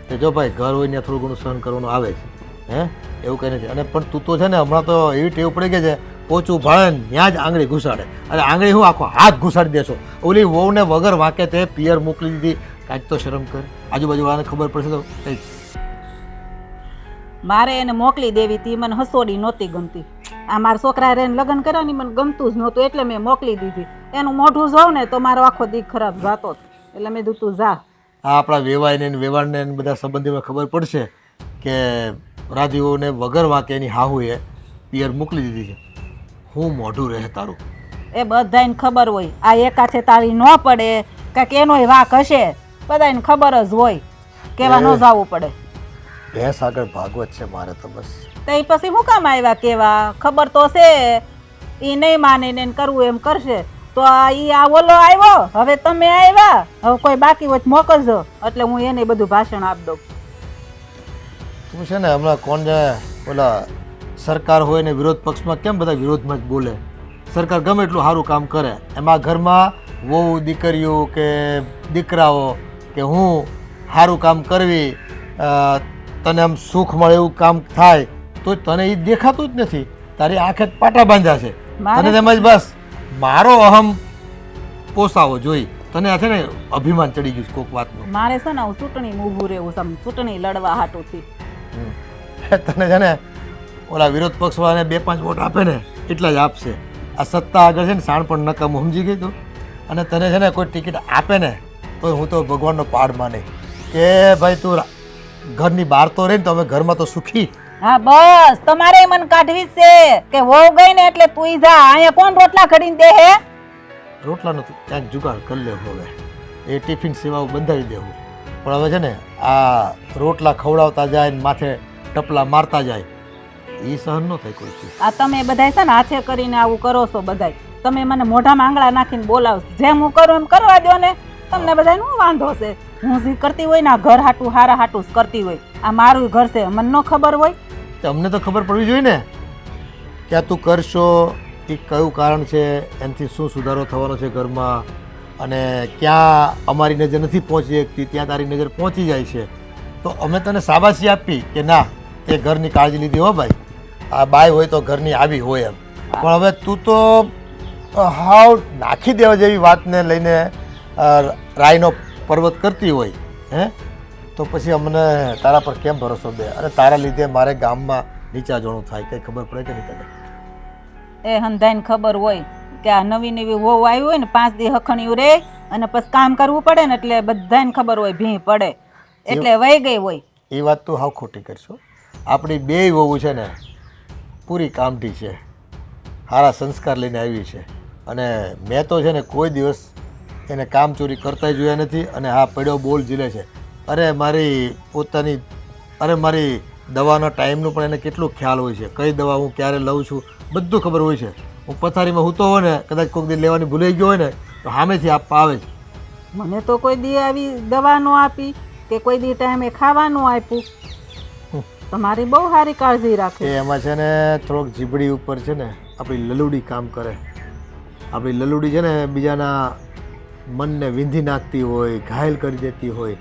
તે જો ભાઈ ઘર હોય ને થોડું ઘણું સહન કરવાનું આવે છે. હે, એવું કંઈ નથી. અને પણ તું તો છે ને હમણાં તો એવી ટેવ પડી ગઈ છે પોચું ભાળે ને ત્યાં જ આંગળી ઘુસાડે. અને આંગળી હું આખો હાથ ઘુસાડી દેશો. ઓલી વહુને વગર વાંકે તે પિયર મોકલી દીધી. કાંઈક તો શરમ કર. આજુબાજુવાળાને ખબર પડશે તો કંઈક. મારે એને મોકલી દેવી હતી મને હસોડી નહોતી ગમતી. આ મારા છોકરા રેને લગ્ન કર્યા ને મને ગમતું જ નહોતું એટલે મેં મોકલી દીધી. એનું મોઢું જોઉં ને તો મારો આખો દીક ખરાબ જાતો હતો એટલે મેં કીધું તું જા. આ આપણા વેવાઈને ને વેવાણને ને બધા સંબંધીઓને ખબર પડશે કે રાધીઓને વગર વાંકે એની હાહુએ પિયર મોકલી દીધી છે. હું મોઢું રહે તારું? એ બધાને ખબર હોય. આ એકાથે તાળી ન પડે કાંઈક એનોય વાંક હશે. બધાને ખબર જ હોય. કેવા ન જવું પડે. ભેંસ આગળ ભાગવત છે મારે તો બસ. તો એ પછી શું કામ આવ્યા કેવા? ખબર તો છે એ નહીં માને ને કરવું એમ કરશે તો આ ઓલો આવ્યો હવે તમે આવ્યા હવે કોઈ બાકી હોય મોકલજો એટલે હું એને બધું ભાષણ આપી દઉં. તું છે ને હમણાં કોણ જાણે ઓલા સરકાર હોય ને વિરોધ પક્ષમાં કેમ બધા વિરોધમાં જ બોલે? સરકાર ગમે એટલું સારું કામ કરે એમાં ઘરમાં વહુ દીકરીઓ કે દીકરાઓ કે હું સારું કામ કરવી તને આમ સુખ મળે એવું કામ થાય તો તને એ દેખાતું જ નથી. તારી આંખે પાટા બાંધ્યા છે. તને તેમજ બસ મારો અહમ પોસાવો જોઈ તને આ છે ને અભિમાન ચડી ગયું કોઈક વાતનું. મારે છે ને હું ચૂંટણી ઊભું રહેવું છે. ચૂંટણી લડવા હાટુથી તને છે ને ઓલા વિરોધ પક્ષવાળાને 2-5 વોટ આપે ને એટલા જ આપશે. આ સત્તા આગળ છે ને સાણ પણ નકામું સમજી ગઈ તું. અને તને છે ને કોઈ ટિકિટ આપે ને તો હું તો ભગવાનનો પાડ માને કે ભાઈ તું ઘરની બહાર તો રહે ને તો અમે ઘરમાં તો સુખી. હા બસ તમારે મને કાઢવી છે કે વહુ ગઈ ને એટલે તું જા. અહીંયા કોણ રોટલા ઘડીને દે હે? રોટલાનું ક્યાંક જુગાડ કરી લેવું હવે. એ ટિફિન સેવાઓ બંધાવી દેવું. પણ હવે છે ને આ રોટલા ખવડાવતા જાય ને માથે ટપલા મારતા જાય એ સહન ન થાય કોઈ ચીજ. આ તમે બધાય છે ને હાથે કરીને આવું કરો છો બધાય. તમે મને મોઢામાં આંગળા નાખીને બોલાવશો. જેમ હું કરું એમ કરવા દો ને. તમને બધાને શું વાંધો છે? હું જે કરતી હોય ને આ ઘર હાટું હારા હાટું જ કરતી હોય. આ મારું ઘર છે મને ન ખબર હોય? અમને તો ખબર પડવી જોઈએ ને કે તું કરશો એ કયું કારણ છે, એનાથી શું સુધારો થવાનો છે ઘરમાં અને ક્યાં અમારી નજર નથી પહોંચી શકતી ત્યાં તારી નજર પહોંચી જાય છે. તો અમે તને શાબાશી આપી કે ના તે ઘરની કાળજી લીધી હો ભાઈ. આ બાય હોય તો ઘરની આવી હોય એમ. પણ હવે તું તો હાવ નાખી દેવા જેવી વાતને લઈને રાયનો પર્વત કરતી હોય. હે તો પછી અમને તારા પર કેમ ભરોસો દે? અને તારા લીધે મારે ગામમાં નીચા જોણું થાય, કંઈ ખબર પડે કે નહીં તને? એ હંધાઈને ખબર હોય કે આ નવી નવી વહુ આવી હોય ને 5 દી હખણ્યું રે અને પછી કામ કરવું પડે ને એટલે બધાને ખબર હોય ભીં પડે એટલે વહી ગઈ હોય. એ વાત તો હાવ ખોટી કરશો. આપણી બેય વહુ છે ને પૂરી કામઠી છે, સારા સંસ્કાર લઈને આવી છે. અને મેં તો છે ને કોઈ દિવસ એને કામ ચોરી કરતાય જોયા નથી. અને હા, પડ્યો બોલ ઝીલે છે. અરે મારી દવાનો ટાઈમનું પણ એને કેટલું ખ્યાલ હોય છે, કઈ દવા હું ક્યારે લઉં છું બધું ખબર હોય છે. હું પથારીમાં સૂતો હોય ને, કદાચ કોઈક દી લેવાની ભૂલાઈ ગયો હોય ને તો સામેથી આપવા આવે છે. મને તો કોઈ દી આવી દવા નો આપી કે કોઈ દી ટાઈમે ખાવાનું આપ્યું. તમારી બહુ સારી કાળજી રાખે. એમાં છે ને થોડોક જીબડી ઉપર છે ને આપણી લલુડી કામ કરે. આપણી લલુડી છે ને બીજાના મનને વિંધી નાખતી હોય, ઘાયલ કરી દેતી હોય.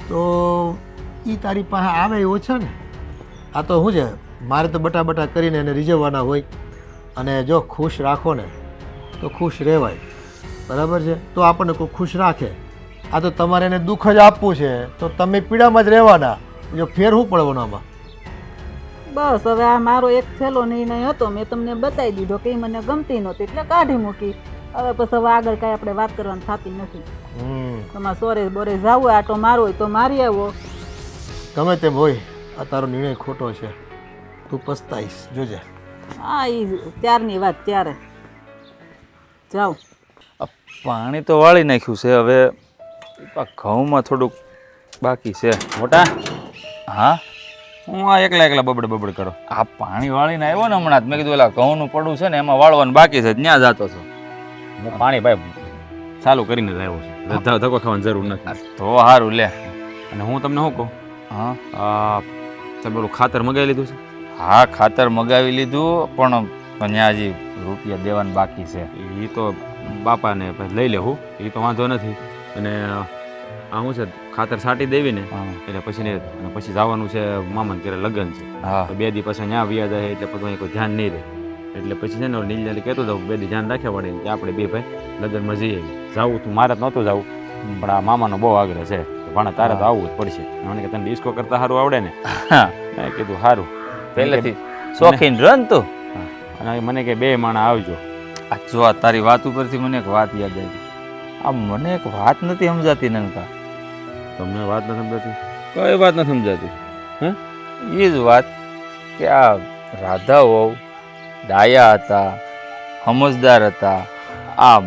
તો એ તારી પાસે આવે એવો છે ને. આ તો શું છે, મારે તો બટા કરીને એને રીઝવવાના હોય. અને જો ખુશ રાખો ને તો ખુશ રહેવાય, બરાબર છે? તો આપણને કોઈ ખુશ રાખે. આ તો તમારે એને દુઃખ જ આપવું છે તો તમે પીડામાં જ રહેવાના. જો ફેર શું પડવાનો આમાં? બસ હવે આ મારો એક છેલ્લો નિર્ણય હતો, મેં તમને બતાવી દીધો કે ઈ મને ગમતી નહોતી એટલે કાઢી મૂકી. હવે પછી હવે આગળ કાંઈ આપણે વાત કરવાની થતી નથી. તમારે સોરે બોરે જવું આટો મારવો હોય તો મારી આવો. ગમે તેમ હોય, આ તારો નિર્ણય ખોટો છે, તું પસ્તાઈશ જોજે. હા, એ ત્યારની વાત ત્યારે. જાઓ. આ પાણી તો વાળી નાખ્યું છે, હવે આ ઘઉંમાં થોડુંક બાકી છે. મોટા, હા, હું આ એકલા બબડ કરો. આ પાણી વાળીને આવ્યો ને હમણાં જ. મેં કીધું એલા ઘઉંનું પડું છે ને એમાં વાળવાનું બાકી છે, ત્યાં જતો છો. હું પાણી ભાઈ ચાલુ કરીને જ આવ્યો છું, ધક્કો ખાવાની જરૂર નથી. તો સારું લે. અને હું તમને શું કહું, હા, તમે ઓલું ખાતર મગાવી લીધું છે? હા, ખાતર મગાવી લીધું, પણ ત્યાં હજી રૂપિયા દેવાનું બાકી છે. એ તો બાપાને લઈ લેવું, એ તો વાંધો નથી. અને આ શું છે, ખાતર છાંટી દેવી ને એટલે પછી જવાનું છે મામાને ઘરે લગ્ન છે. હા, તો 2 દી પછી ત્યાં વ્યા જાય એટલે પછી કોઈ ધ્યાન નહીં રહે. એટલે પછી છે ને નીલજાલી કહેતો હતો 2 દી ધ્યાન રાખ્યા પડે કે આપણે 2 ભાઈ લગ્નમાં જઈએ. જાવું તું મારે જ નહોતું જવું, પણ આ મામાનો બહુ આગ્રહ છે કે ભાણા તારે તો આવવું જ પડશે. મને કે તને ડિસ્કો કરતા સારું આવડે ને? મેં કીધું સારું, પહેલેથી શોખીન રહ્યો ને તું. અને મને કે 2 માણા આવજો. આ જો આ તારી વાત ઉપરથી મને એક વાત યાદ આવી. આ મને એક વાત નથી સમજાતી નનકા. તમને વાત નથી સમજાતી? કઈ વાત નથી સમજાતી? એ જ વાત કે આ રાધા વહુ ડાયા હતા, સમજદાર હતા, આ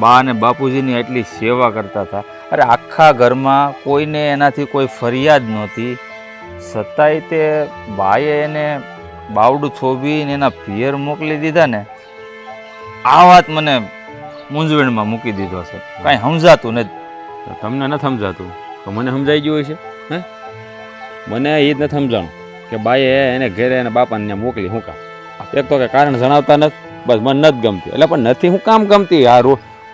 બા અને બાપુજીની એટલી સેવા કરતા હતા. અરે આખા ઘરમાં કોઈને એનાથી કોઈ ફરિયાદ નહોતી, છતાંય તે બાએ એને બાવડું થોભીને એના પિયર મોકલી દીધા ને. આ વાત મને મૂંઝવણમાં મૂકી દીધો છે, કાંઈ સમજાતું નથી. તમને નથી સમજાતું તો મને સમજાઈ ગયું છે. મને એ જ નથી સમજાણું કે બાઈએ એને ઘરે એને બાપાને ત્યાં મોકલી. શું કામ? એક તો કે કારણ જણાવતા નથી, બસ મને નથી ગમતી. એટલે પણ નથી હું કામ ગમતી? આ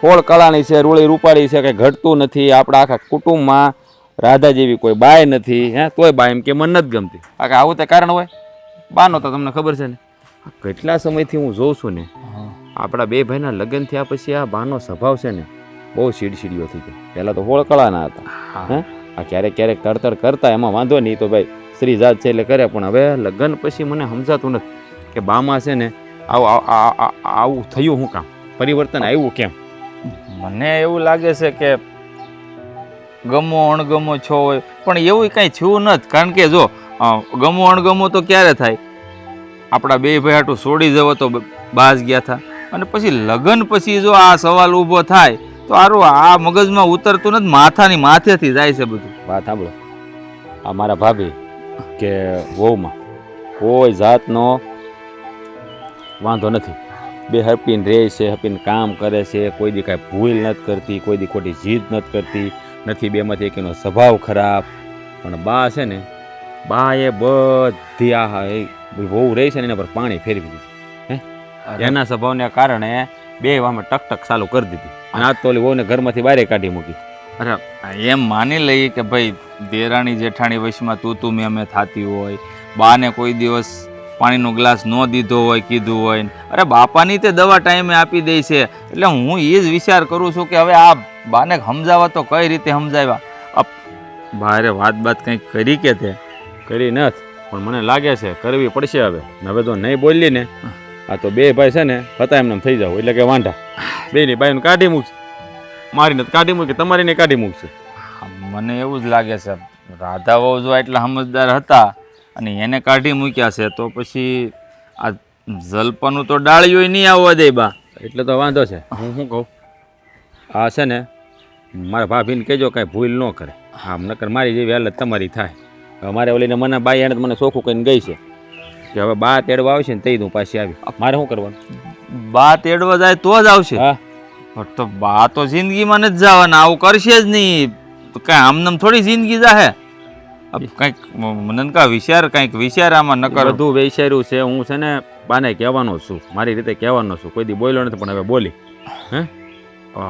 હોળ કળાની છે, રૂળી રૂપાળી છે, કે ઘટતું નથી. આપણા આખા કુટુંબમાં રાધા જેવી કોઈ બાય નથી, તોય બાય એમ કે મને નથી ગમતી. આ આવું તે કારણ હોય? બાનો તો તમને ખબર છે ને, કેટલા સમયથી હું જોઉં છું ને, આપણા 2 ભાઈના લગ્ન થયા પછી આ બાનો સ્વભાવ છે ને બહુ સીડસીડીઓ થઈ ગયો. પહેલાં તો હોળ કળાના હતા, આ ક્યારેક તડતડ કરતા, એમાં વાંધો નહીં, તો ભાઈ સ્ત્રી જાત છે એટલે કરે. પણ હવે લગ્ન પછી મને સમજાતું નથી કે બામાં છે ને આવું થયું શું કામ? પરિવર્તન આવ્યું કેમ? મને એવું લાગે છે કે ગમો અણગમો છો હોય, પણ એવું કંઈ થયું નથી. કારણ કે જો ગમો અણગમો તો ક્યારે થાય? આપણા 2 ભાઈ હાટું છોડી જવો તો બાજ ગયા હતા, અને પછી લગ્ન પછી જો આ સવાલ ઊભો થાય તો આ મગજમાં ઉતરતું નથી, માથાની માથેથી જાય છે બધું. વાત સાંભળો, આ મારા ભાભી કે વહુમાં કોઈ જાતનો વાંધો નથી. 2 હપીને રહે છે, હપીને કામ કરે છે, કોઈ દી કાંઈ ભૂલ નથી કરતી, કોઈ દી ખોટી જીદ નથી કરતી, નથી 2માંથી એકનો સ્વભાવ ખરાબ. પણ બા છે ને, બા એ બધી આ વહુ રહી છે ને એના પર પાણી ફેરવી દીધું. એના સ્વભાવને કારણે 2 વામે ટક ચાલુ કરી દીધી. અને આજ તો ઓલી વહુને ઘરમાંથી બહાર કાઢી મૂકી. અરે એમ માની લઈએ કે ભાઈ દેરાણી જેઠાણી વશમાં તું મેં થતી હોય, બાને કોઈ દિવસ પાણીનો ગ્લાસ ન દીધો હોય, કીધું હોય, અરે બાપાની તે દવા ટાઈમે આપી દે છે. એટલે હું એ જ વિચાર કરું છું કે હવે આ બાને સમજાવવા તો કઈ રીતે સમજાવ્યા? બહારે વાત કંઈક કરી કે તે કરી નથી પણ મને લાગે છે કરવી પડશે હવે ને હવે તો નહીં બોલી ને આ તો બે ભાઈ છે ને હતા એમને થઈ જાવ એટલે કે વાંઢા બેની બાઈનું કાઢી મૂકશે મારીને તો કાઢી મૂકે તમારીને કાઢી મૂકશે મને એવું જ લાગે છે રાધા વહુ જો એટલા સમજદાર હતા અને એને કાઢી મૂક્યા છે તો પછી આ જલપાનું તો ડાળિયું નહીં આવવા દે બા. એટલે તો વાંધો છે હું શું કહું આ છે ને મારા ભાભીને કહેજો કાંઈ ભૂલ ન કરે આમ નકર મારી જેવી હાલત તમારી થાય હવે મારે ઓલીને મને બાઈ એને મને ચોખ્ખું કહીને ગઈ છે કે હવે બા તેડવા આવશે ને તઈ હું પાછી આવી મારે શું કરવાનું બા તેડવા જાય તો જ આવશે. હા પણ તો બા તો જિંદગીમાં નથી જવાના આવું કરશે જ નહીં તો કાંઈ આમનામ થોડી જિંદગી જાહે. કંઈક મને કા કંઈક વિચાર આમાં ન કરો. બધું વિચાર્યું છે હું છે ને બાને કહેવાનો છું મારી રીતે કહેવાનો છું કોઈ દી બોલ્યો નથી પણ હવે બોલી હે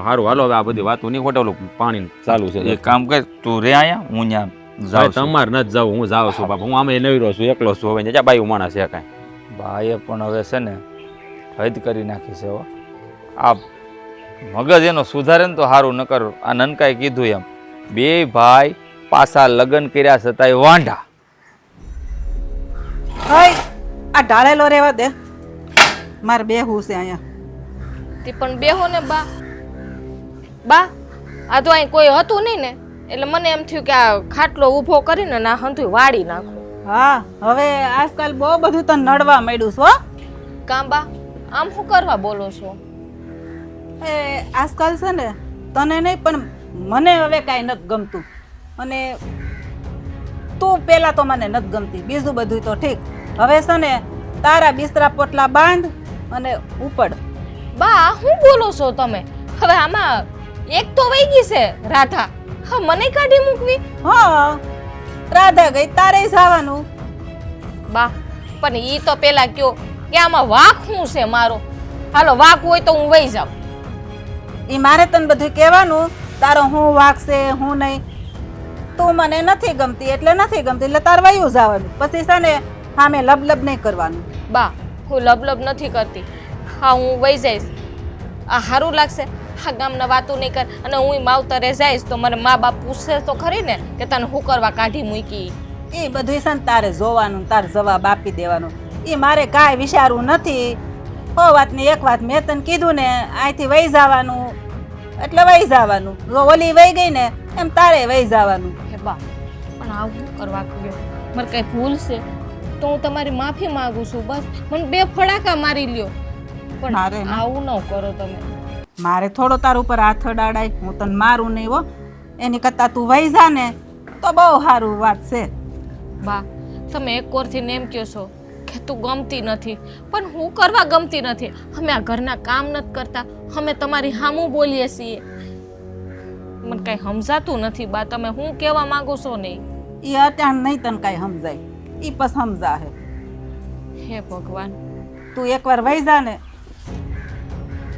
સારું હાલો હવે આ બધી વાતો નહીં ખોટા ઓલું પાણી ચાલુ છે એક કામ કર તું રે આયા હું ત્યાં જાઉં છું. તમારે નથી જાઉં હું જાઉં છું બાપા હું આમે નવીરો છું એકલો છું હવે જા બાયું માણસ છે કાંઈ ભાઈએ પણ હવે છે ને હદ કરી નાખી છે હો. આ મગજ એનો સુધારે ને તો સારું ન કર. આ નનકાએ કીધું એમ બે ભાઈ પાછા લગ્ન કર્યા છતાંય વાંઢા. હઈ આ ઢાળેલો રહેવા દે મારે બેહવું છે અહીંયા. તે પણ બેહો ને બા. બા આ તો અહીં કોઈ હતું નહીં ને એટલે મને એમ થયું કે આ ખાટલો ઊભો કરીને ના હંધુય વાળી નાખું. હા હવે આજકાલ બહુ બધું તો નડવા માંડ્યું છે હો. કાં બા આમ શું કરવા બોલો છો? એ આજકાલ છે ને તને નહીં પણ મને હવે કાંઈ નથી ગમતું અને તું પહેલાં તો મને નથી ગમતી બીજું બધું તો ઠીક હવે છે ને તારા બિસ્તરા પોટલા બાંધ અને ઉપડ. બા શું બોલો છો તમે? હવે આમાં એક તો વહી ગઈ છે રાધા. હા મને કાઢી મૂકવી? હા રાધા ગઈ તારે જવાનું. બા પણ ઈ તો પેલા કયો કે આમાં વાંક શું છે મારો? હાલો વાંક હોય તો હું વહી જાઉં. એ મારે તને બધું કહેવાનું તારો હું વાગશે હું નહીં. તું મને નથી ગમતી એટલે નથી ગમતી એટલે તાર વયું જવાનું પછી છે ને સામે લબલબ નહીં કરવાનું. બા હું લબલબ નથી કરતી. હા હું વહી જઈશ. આ સારું લાગશે? હા ગામના વાતો નહીં કર અને હું માવતરે જઈશ તો મને મા બાપ પૂછશે તો ખરી ને કે તને શું કરવા કાઢી મૂકી. એ બધું છે ને તારે જોવાનું તારે જવાબ આપી દેવાનું. એ મારે કાંઈ વિચારવું નથી. હો વાતની એક વાત મેં તને કીધું ને અહીંથી વહી જવાનું એટલે વહી જવાનું. જો ઓલી વહી ગઈ ને એમ તારે વહી જવાનું. હે બા પણ આવું શું કરવા ગયો? મારે કઈ ભૂલ છે તો હું તમારી માફી માંગુ છું. બસ મને બે ફડાકા મારી લ્યો પણ મારે ના. આવું ન કરો તમે. મારે થોડો તાર ઉપર હાથ અડાડાય હું તને મારું નહીં હો. એની કરતાં તું વહી જા ને તો બહુ સારું વાત છે. બા તમે એક કોરથી એમ કહો છો કે તું ગમતી નથી પણ હું કરવા ગમતી નથી? અમે આ ઘરના કામ નથી કરતા અમે તમારી સામું બોલીએ છીએ. મને કઈ સમજાતું નથી બા તમે હું કહેવા માંગો છો નહીં. એ અટાણ નહીં તને કાંઈ સમજાય એ પછી સમજાહે. હે ભગવાન તું એકવાર વહી જા ને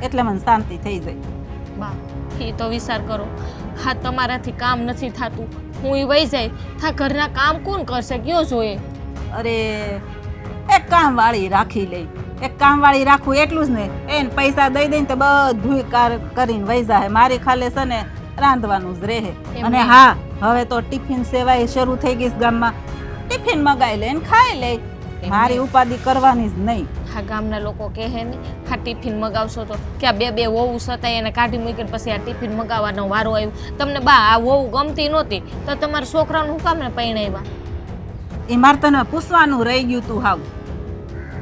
એટલે મને શાંતિ થઈ જાય. બા એ તો વિચાર કરો. હા તમારાથી કામ નથી થતું હું ઈ વહી જાય થા ઘરના કામ કોણ કરશે કયો જોઈએ? અરે એક કામવાળી રાખી લે. એક કામવાળી રાખવું એટલું જ ને એને પૈસા દઈ દઈને તો બધું કરીને વહી જાય. મારી ખાલે છે ને રાંધવાનું જ રહે. એમ અને નહીં. હા હવે તો ટિફિન સેવા શરૂ થઈ ગઈ છે ગામમાં. ટિફિન મગાઈ લે ને ખાઈ લે. મારી ઉપાધિ કરવાની જ નહીં. હા ગામના લોકો કહે ને હા ટિફિન મગાવશો તો કે આ બે વહુ છતાંય એને કાઢી મૂકીને પછી આ ટિફિન મગાવવાનો વારો આવ્યો. તમને બા આ વહુ ગમતી નહોતી તો તમારા છોકરાનું શું કામ ને પરણાવ્યા? એ મારે તને પૂછવાનું રહી ગયું તું હાવ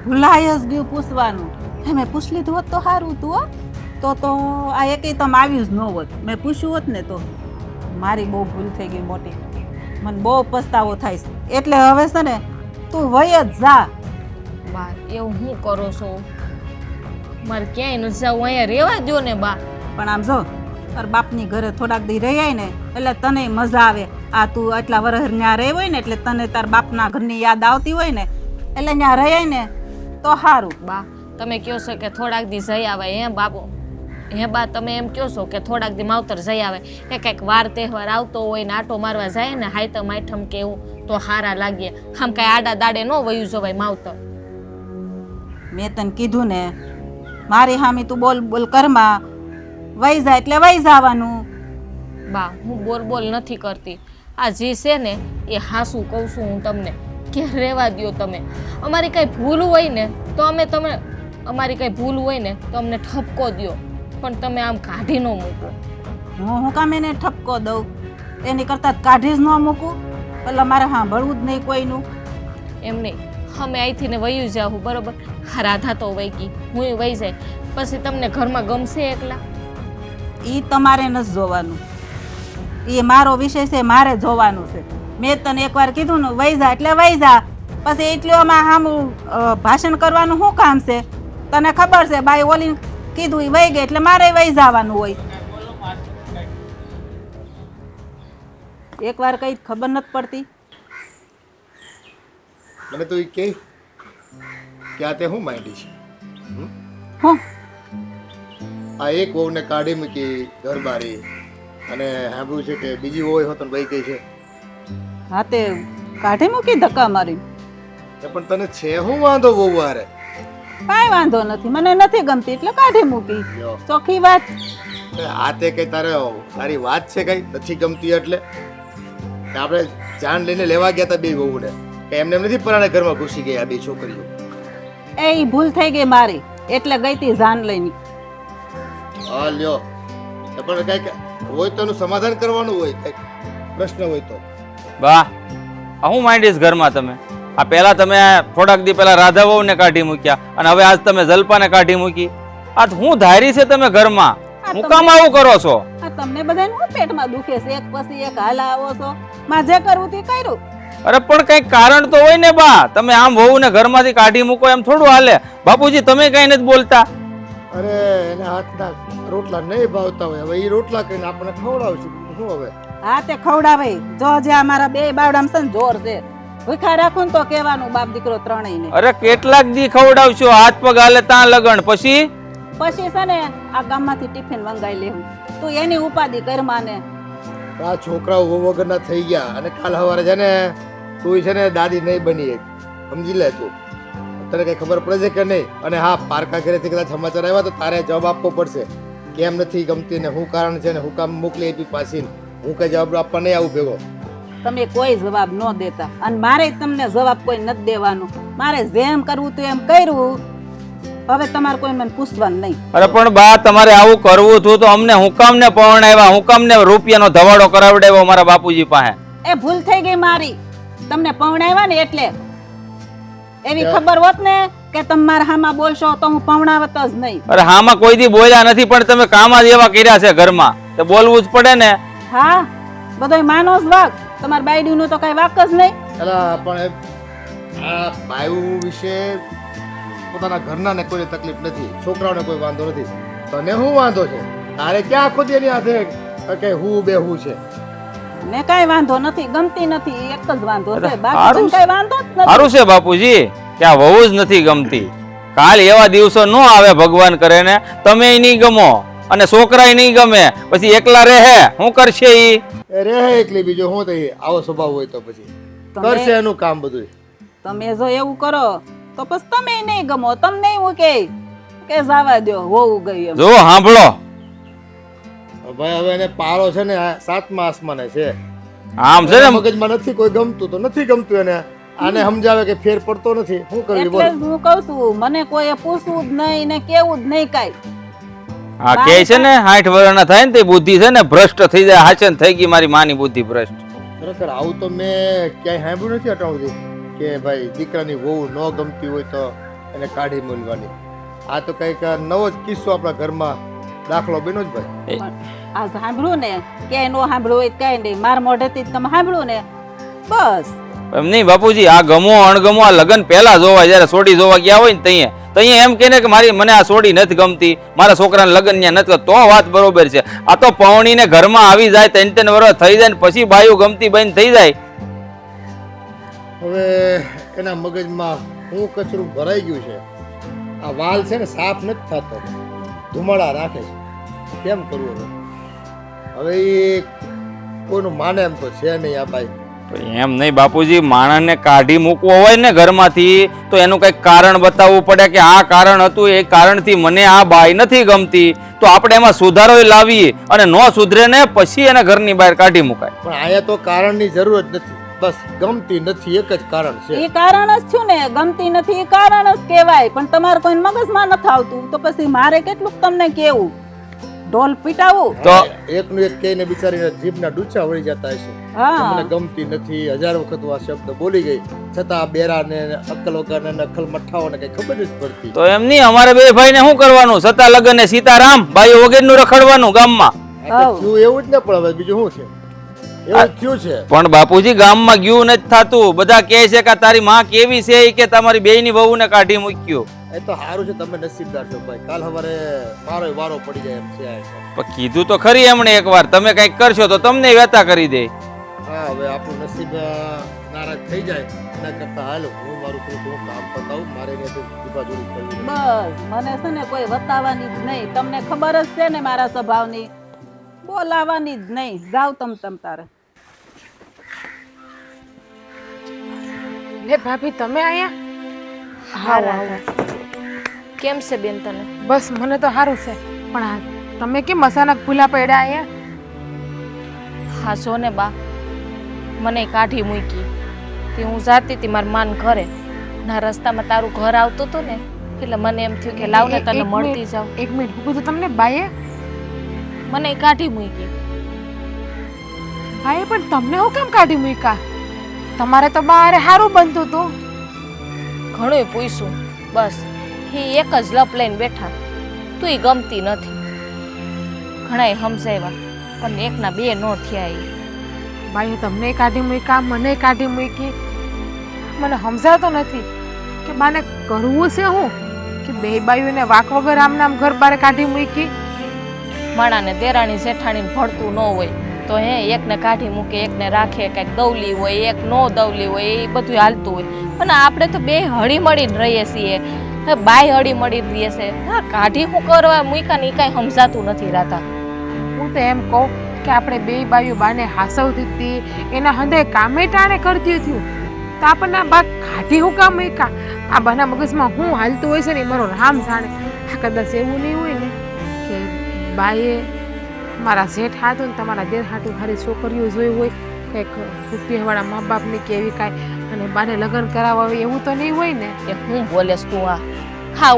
ભૂલાય જ ગયું પૂછવાનું. હે મેં પૂછ લીધું હોત તો સારું તું હો. તો આ એકેય તમ આવ્યું જ ન હોત. મેં પૂછ્યું હોત ને તો મારી બહુ ભૂલ થઈ ગઈ મોટી. મને બહુ પસ્તાવો થાય છે એટલે હવે છે ને તું વય જ જા. બા એવું હું કરો છો? મારે ક્યાંય નથી જવું અહીંયા રહેવા દો ને બા. પણ આમ જો તાર બાપની ઘરે થોડાક દી રહ્યા ને એટલે તને મજા આવે. આ તું આટલા વર્ષ ત્યાં રહી હોય ને એટલે તને તાર બાપના ઘરની યાદ આવતી હોય ને એટલે ત્યાં રહ્યા ને તો સારું. બા તમે કહો છો કે થોડાક દી જઈ આવે હે બાપુ? હે બા તમે એમ કહો છો કે થોડાક દી માવતર જઈ આવે કે કંઈક વાર તહેવાર આવતો હોય ને આટો મારવા જાય ને હાયતમ આઠમ કે એવું તો હારા લાગીએ. આમ કાંઈ આડા દાડે ન વયું જવાય માવતર. મેં તને કીધું ને મારી હામી તું બોલ બોલ કરમાં વહી જાય એટલે વહી જવાનું. બા હું બોલ બોલ નથી કરતી. આ જે છે ને એ હાસું કહું છું હું તમને કે રહેવા દ્યો તમે. અમારી કંઈ ભૂલ હોય ને તો અમારી કંઈ ભૂલ હોય ને તો અમને ઠપકો દ્યો, પણ તમે આમ કાઢી ન મૂકો. હું કામ એને ઠપકો દઉં? એની કરતાં કાઢી જ ન મૂકું? એટલે મારે સાંભળવું જ નહીં કોઈનું. એમ નહીં, અમે અહીંથી ને વયું જાઉં બરોબર. હા રાધા તો વહી ગઈ, હું વહી જાય, પછી તમને ઘરમાં ગમશે એકલા? એ તમારે નથી જોવાનું, એ મારો વિષય છે, મારે જોવાનું છે. મેં તને એકવાર કીધું ને વહી જા એટલે વહી જા, પછી એટલું આમાં સામું ભાષણ કરવાનું શું કામ છે? તને ખબર છે બાઈ ઓલી કીધું એ વહી ગઈ એટલે મારે વહી જવાનું હોય. એકવાર કઈ ખબર નથી પડતી. મને તો એ કે આ તે હું માંડી છે હું આ એક વહુને કાઢી મૂકી ઘર બારી અને સાંભળ્યું છે કે બીજી વહુ હોત ને વહી ગઈ છે. હા તે કાઢી મૂકી ધક્કા મારી. પણ તને છે હું વાંધો વહુ હારે? કાંઈ વાંધો નથી, મને નથી ગમતી એટલે કાઢી મૂકી. લ્યો. ચોખ્ખી વાત. આ તે કઈ તારી વાત છે કઈ નથી ગમતી એટલે? આપણે જાન લઈને લેવા ગયા હતા બે વહુને, કે એમને એમ નથી પરાણે ઘરમાં ઘૂસી ગયા બે છોકરીઓ. એ ભૂલ થઈ ગઈ મારી એટલે ગઈ તી જાન લઈને. હા લ્યો, પણ કઈક હોય તો એનું સમાધાન કરવાનું હોય, કઈક પ્રશ્ન હોય તો. બા આ હું માંડીશ ઘરમાં તમે? આ પહેલા તમે થોડાક દી પહેલા રાધા વહુને કાઢી મૂક્યા અને હવે આજ તમે જલપાને કાઢી મૂકી. આ હું ધારી છે તમે ઘરમાં, હું કામ આવું કરો છો? આ તમને બધાને હું પેટમાં દુખે છે? એક પછી એક હાલ આવો છો. માં જે કરવું તે કર્યું. અરે પણ કઈક કારણ તો હોય ને બા, તમે આમ વહુને ઘરમાંથી કાઢી મૂકો એમ થોડું હાલે. બાપુજી તમે કઈ નથી બોલતા? અરે એના હાથના રોટલા નહીં ભાવતા હોય, હવે એ રોટલા કરીને આપણને ખવડાવશું શું હવે? હા તે ખવડાવે. જો જે અમારા બે બાવડામાં છે ને જોર છે. ભૂખા રાખું ને તો કહેવાનું બાપ દીકરો ત્રણેયને. અરે કેટલાક દી ખવડાવશો? હાથ પગ હાલે ત્યાં લગન, પછી છે ને આ ગામમાંથી ટિફિન મંગાવી લેવું. તું એની ઉપાધિ કરમાં ને. આ છોકરાઓ વહુ વગરના થઈ ગયા અને કાલ સવારે છે ને તું છે ને દાદી નહીં બની એક, સમજી લે તું. તને કઈ ખબર પડે છે કે નહીં? અને હા, પારકા ઘરેથી કદાચ સમાચાર આવ્યા તો તારે જવાબ આપવો પડશે. કેમ નથી ગમતી ને શું કારણ છે ને હું કામ મોકલી આપી પાછી? હું કઈ જવાબ આપવા નહીં આવું ભેગો. તમે કોઈ જવાબ ન દેતા અને મારે તમને જવાબ કોઈ નથી દેવાનું. મારે જેમ કરવું તું એમ કર્યું. હવે તમારે કોઈ મને પૂછવાનું નહીં. અરે પણ બા તમારે આવું કરવું હતું તો અમને હુકામ ને પવણાવ્યા, હુકામ ને રૂપિયાનો ધવાડો કરાવડાવ્યો મારા બાપુજી પાસે. એ ભૂલ થઈ ગઈ મારી. તમને પવણાવ્યા ને એટલે. એવી ખબર હોત ને કે તમે મારા હામાં બોલશો તો હું પવણાવત જ નહીં. અરે હામાં કોઈ દી બોલ્યા નથી, પણ તમે કામ જ એવા કર્યા છે ઘરમાં, તો બોલવું જ પડે ને. હા, બધોય માનો જ વાક. તમારા બાયડીનું તો કઈ વાક જ નહીં. એલા પણ આ બાયુ વિશે પોતાના ઘરના ને કોઈ તકલીફ નથી, છોકરાઓને કોઈ વાંધો નથી. તને શું વાંધો છે? તારે ક્યાં ખુદ એની હાથે કે હું બે હું છે? ને કઈ વાંધો નથી, ગમતી નથી, એક જ વાંધો છે. સારું બાકી કઈ વાંધો જ નથી. સારું છે બાપુજી કે આ વહુ જ નથી ગમતી. કાલ એવા દિવસો ન આવે ભગવાન કરે ને તમે નહીં ગમો અને છોકરાય નહીં ગમે, પછી એકલા રહે શું કરશે ઈ? રે એકલી, બીજો શું થઈ? આવો સ્વભાવ હોય તો પછી કરશે એનું કામ બધું. તમે જો એવું કરો તો પછી તમે નહીં ગમો. તમને એવું કે જવા દો હોવું ગયું એમ. જો સાંભળો ભાઈ, હવે એને પારો છે ને સાતમા આસમાને છે. આમ છે ને મગજમાં નથી કોઈ ગમતું તો નથી ગમતું એને. આને સમજાવે કે ફેર પડતો નથી, શું કરવી એટલે બોલ? જ હું કહું છું, મને કોઈએ પૂછવું જ નહીં ને કેવું જ નહીં કાઈ. હા કે છે ને 60 વર્ષના થાય ને તે બુદ્ધિ છે ને ભ્રષ્ટ થઈ જાય. હાચન થઈ ગઈ મારી માની બુદ્ધિ ભ્રષ્ટ. ખરેખર આવું તો મેં ક્યાંય સાંભળ્યું નથી અટાણ સુધી કે ભાઈ દીકરાની વહુ ન ગમતી હોય તો એને કાઢી મૂલવાની. આ તો કઈક નવો જ કિસ્સો આપણા ઘરમાં દાખલો બન્યો જ ભાઈ. આ સાંભળ્યું ને કે નો સાંભળ્યું હોય કઈ નહીં. મારા મોઢેથી જ તમે સાંભળ્યું ને બસ. એમ નહીં બાપુજી, આ ગમો અણગમો આ લગન પહેલા જોવાય. જયારે સોડી જોવા ગયા હોય ને તઈએ એમ કે ને કે મારી મને આ સોડી નથી ગમતી, મારા છોકરાને લગન ત્યાં નથી, તો વાત બરોબર છે. આ તો પૌણીને ઘરમાં આવી જાય 3 વર્ષ થઈ જાય ને પછી બાયું ગમતી બંધ થઈ જાય. હવે એના મગજમાં શું કચરું ભરાઈ ગયું છે? આ વાલ છે ને સાફ નથી થતો, ધુમાડા રાખે છે. કેમ કરવું હવે? હવે એ કોઈનું માને એમ તો છે નહીં આ ભાઈ. એમ નહીં બાપુજી, માણસને કાઢી મૂકવો હોય ને ઘરમાંથી તો એનું કંઈક કારણ બતાવવું પડે કે આ કારણ હતું, એ કારણથી મને આ બાઈ નથી ગમતી, તો આપણે એમાં સુધારો લાવીએ અને ન સુધરે ને પછી એને ઘરની બહાર કાઢી મુકાય. પણ અહીંયા તો કારણની જરૂર જ નથી, બસ ગમતી નથી એક જ કારણ છે. એ કારણ જ છું ને, ગમતી નથી એ કારણ જ કહેવાય. પણ તમારે કોઈ મગજમાં નથી આવતું તો પછી મારે કેટલું તમને કેવું, ઢોલ પીટાવું? તો એકનું એક કહીને બિચારીને જીભના ડૂચા વળી જતા હશે. હા મને ગમતી નથી, 1000 વખત હું આ શબ્દ બોલી ગઈ, છતાં બેરા ને અક્કલ વગર ને અક્કલ મઠાઓ ને કઈ ખબર જ પડતી. તો એમ નહીં, અમારે બે ભાઈને શું કરવાનું? સતા લગન ને સીતારામ ભાઈઓ વગેરેનું રખડવાનું ગામમાં. આ તો થયું એવું જ ને, પણ હવે બીજું શું છે? એવું જ થયું છે. પણ બાપુજી ગામમાં ગયું નથી થતું. બધા કહે છે કે તારી માં કેવી છે, ઈ કે તમારી બેયની વહુને કાઢી મૂક્યો. એ તો સારું છે, તમે નસીબદાર છો ભાઈ. કાલ સવારે મારો વારો પડી જાય એમ છે આ તો. પણ કીધું તો ખરી એમણે એકવાર, તમે કંઈક કરશો તો તમને વ્યથા કરી દે. હા, હવે આપણું નસીબ નારાજ થઈ જાય એના કરતા હાલ હું મારું થોડું કામ પતાવું, મારે ને તો જીભાજોડી કરવી નથી. બસ મને છે ને કોઈ વતાવવાની જ નહીં. તમને ખબર જ છે ને મારા સ્વભાવની, બોલાવાની જ નહીં. જાવ તમ તારે. લે ભાભી, તમે અહીંયા? હા રાધા, કેમ છે બેન તને? બસ મને તો સારું છે, પણ આ તમે કેમ અચાનક ભૂલા પડ્યા અહીંયા? હા જો ને બા, મને કાઢી મૂકી તે હું જાતી હતી મારા માન ઘરે, ના રસ્તામાં તારું ઘર આવતું હતું ને એટલે મને એમ થયું કે લાવ ને તને મળતી જાઉં. એક મિનિટ, હું કીધું તમને બાઈએ? મને કાઢી મૂકી. બાઈએ પણ તમને હું કેમ કાઢી મૂક્યા? તમારે તો બહાર સારું બનતું હતું. ઘણું પૂછ્યું, બસ એ એક જ લપ લઈને બેઠા, તું ગમતી નથી. ઘણાય સમજાવ્યા પણ એકના બે નો થયા. એ બાઈએ તમને કાઢી મૂક્યા, મને કાઢી મૂકી. મને સમજાતો નથી કે બાને કરવું છે હું કે બે બાયુને વાક વગર આમ નામ ઘર બારે કાઢી મૂકી. માણાને દેરાણી જેઠાણીને ભળતું ન હોય તો હે એકને કાઢી મૂકે, એકને રાખે, કંઈક દવલી હોય, એક નો દવલી હોય, એ બધું હાલતું હોય. અને આપણે તો બે હળી મળીને રહીએ છીએ, બાય હળી મળીને રહીએ છે. હા, કાઢી હું કરવા મૂક્યા ને એ કાંઈ સમજાતું નથી રાધા. હું તો એમ કહું કે આપણે બે બાયુ બાને હાસવતી હતી, એના હંધે કામે ટાણે કરતી હતી, તો આપણને આ બા કાઢી હું કામ મૂક્યા? આ બાના મગજમાં હું હાલતું હોય છે ને એ મારો રામ જાણે. આ કદાચ એવું નહીં હોય ને કે બાએ મારા જેઠ હાથું ને તમારા દેર હાથું ખાલી છોકરીઓ જોઈ હોય, કંઈક રૂપિયાવાળા મા બાપની કે એવી કાંઈ, અને બાને લગ્ન કરાવવા હોય એવું તો નહીં હોય ને. કે હું બોલેસ તું? હા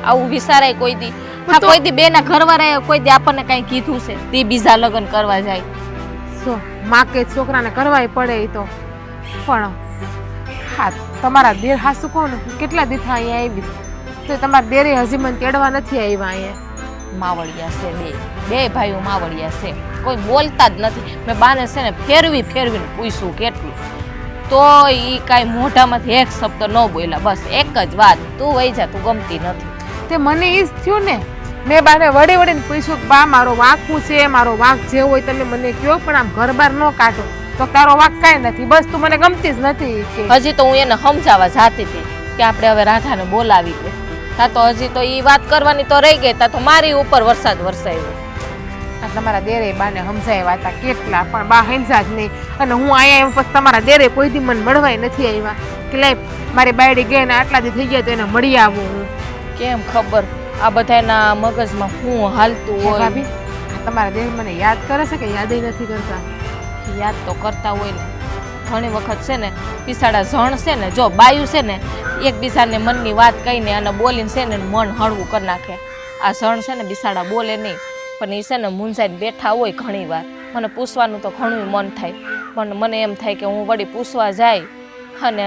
આવું વિચારાય કોઈ દી? હા, કોઈ દી બેના ઘરવાળાએ કોઈ દી આપણને કઈ કીધું છે તે બીજા લગ્ન કરવા જાય? સો માં કે છોકરાને કરવાય પડે એ તો. પણ હા, તમારા દેર હાસુ કહો ને, કેટલા દી થાય અહીંયા આવી તો તમારા દેરે હજી મને તેડવા નથી આવ્યા અહીંયા. માવડિયા છે બે ભાઈઓ માવડિયા છે, કોઈ બોલતા જ નથી. મેં બાને છે ને ફેરવીને પૂછ્યું કેટલું, તો એ કાંઈ મોઢામાંથી એક શબ્દ ન બોલ્યા. બસ એક જ વાત, તું વહી જા, તું ગમતી નથી. તે મને એ જ થયું ને, મેં બાને વળીને પૂછ્યું કે બા મારો વાંક શું છે, મારો વાંક જે હોય તમે મને કહો, પણ આમ ઘર બાર ન કાઢો. તો તારો વાંક કાંઈ નથી, બસ તું મને ગમતી જ નથી કે. હજી તો હું એને સમજાવવા જાતી હતી કે આપણે હવે રાધાને બોલાવી દે. તા તો હજી તો એ વાત કરવાની તો રહી ગઈ, તા તો મારી ઉપર વરસાદ વરસાયો. આ તમારા દેરે બાને સમજાવ્યા હતા કેટલા, પણ બા સમજા જ નહીં. અને હું અહીંયા એમ પછી તમારા દેરે કોઈ દી મને મળવાય નથી આવ્યા કે લે મારી બાયડી ગઈ ને આટલા દી થઈ ગયા તો એને મળી આવું. હું કેમ ખબર આ બધાના મગજમાં શું હાલતું હોય? ભાભી, તમારા દેર મને યાદ કરે છે કે યાદ નથી કરતા? યાદ તો કરતા હોય ને ઘણી વખત છે ને. પિસાડા જણ છે ને, જો બાયું છે ને એકબીજાને મનની વાત કહીને અને બોલીને છે ને મન હળવું કરી નાખે. આ જણ છે ને બિસાડા બોલે નહીં, પણ એ છે ને મૂંઝાઈને બેઠા હોય. ઘણી વાર મને પૂછવાનું તો ઘણું મન થાય, પણ મને એમ થાય કે હું વળી પૂછવા જાય અને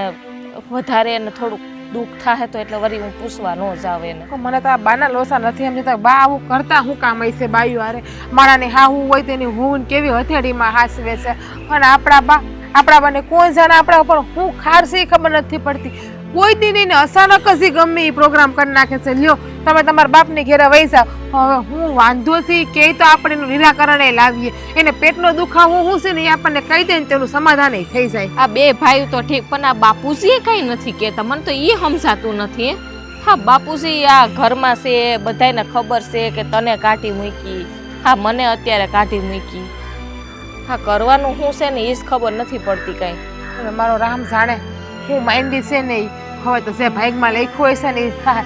વધારે એને થોડુંક દુઃખ થાય તો એટલે વળી હું પૂછવા ન જાવ એને. મને તો આ બાના લોસા નથી સમજતા. બા આવું કરતા હું કામ હશે બાયું હારે? મારાને હાહું હોય તેની હું કેવી હથેળીમાં હાસવે છે, અને આપણા બાને કોણ જાણે આપણા ઉપર હું ખારશે એ ખબર નથી પડતી. કોઈ દી નહીં ને અચાનક જ ગમે એ પ્રોગ્રામ કરી નાખે છે. લ્યો તમે તમારા બાપને ઘેરે વહી જાઓ. હવે હું વાંધો છે કે તો આપણે એનું નિરાકરણ લાવીએ. એને પેટનો દુખાવો હું છે ને એ આપણને કહી દે ને તેનું સમાધાન થઈ જાય. આ બે ભાઈ તો ઠીક, પણ આ બાપુજીએ કઈ નથી કહેતા. મને તો એ સમજાતું નથી. હા, બાપુજી આ ઘરમાં છે, બધાને ખબર છે કે તને કાઢી મૂકી. હા, મને અત્યારે કાઢી મૂકી. હા કરવાનું શું છે ને એ જ ખબર નથી પડતી કાંઈ. અને મારો રામ જાણે હું માઇન્ડી છે ને ઈ. હવે તો જે ભાગમાં લખ્યું હોય છે ને એ થાય.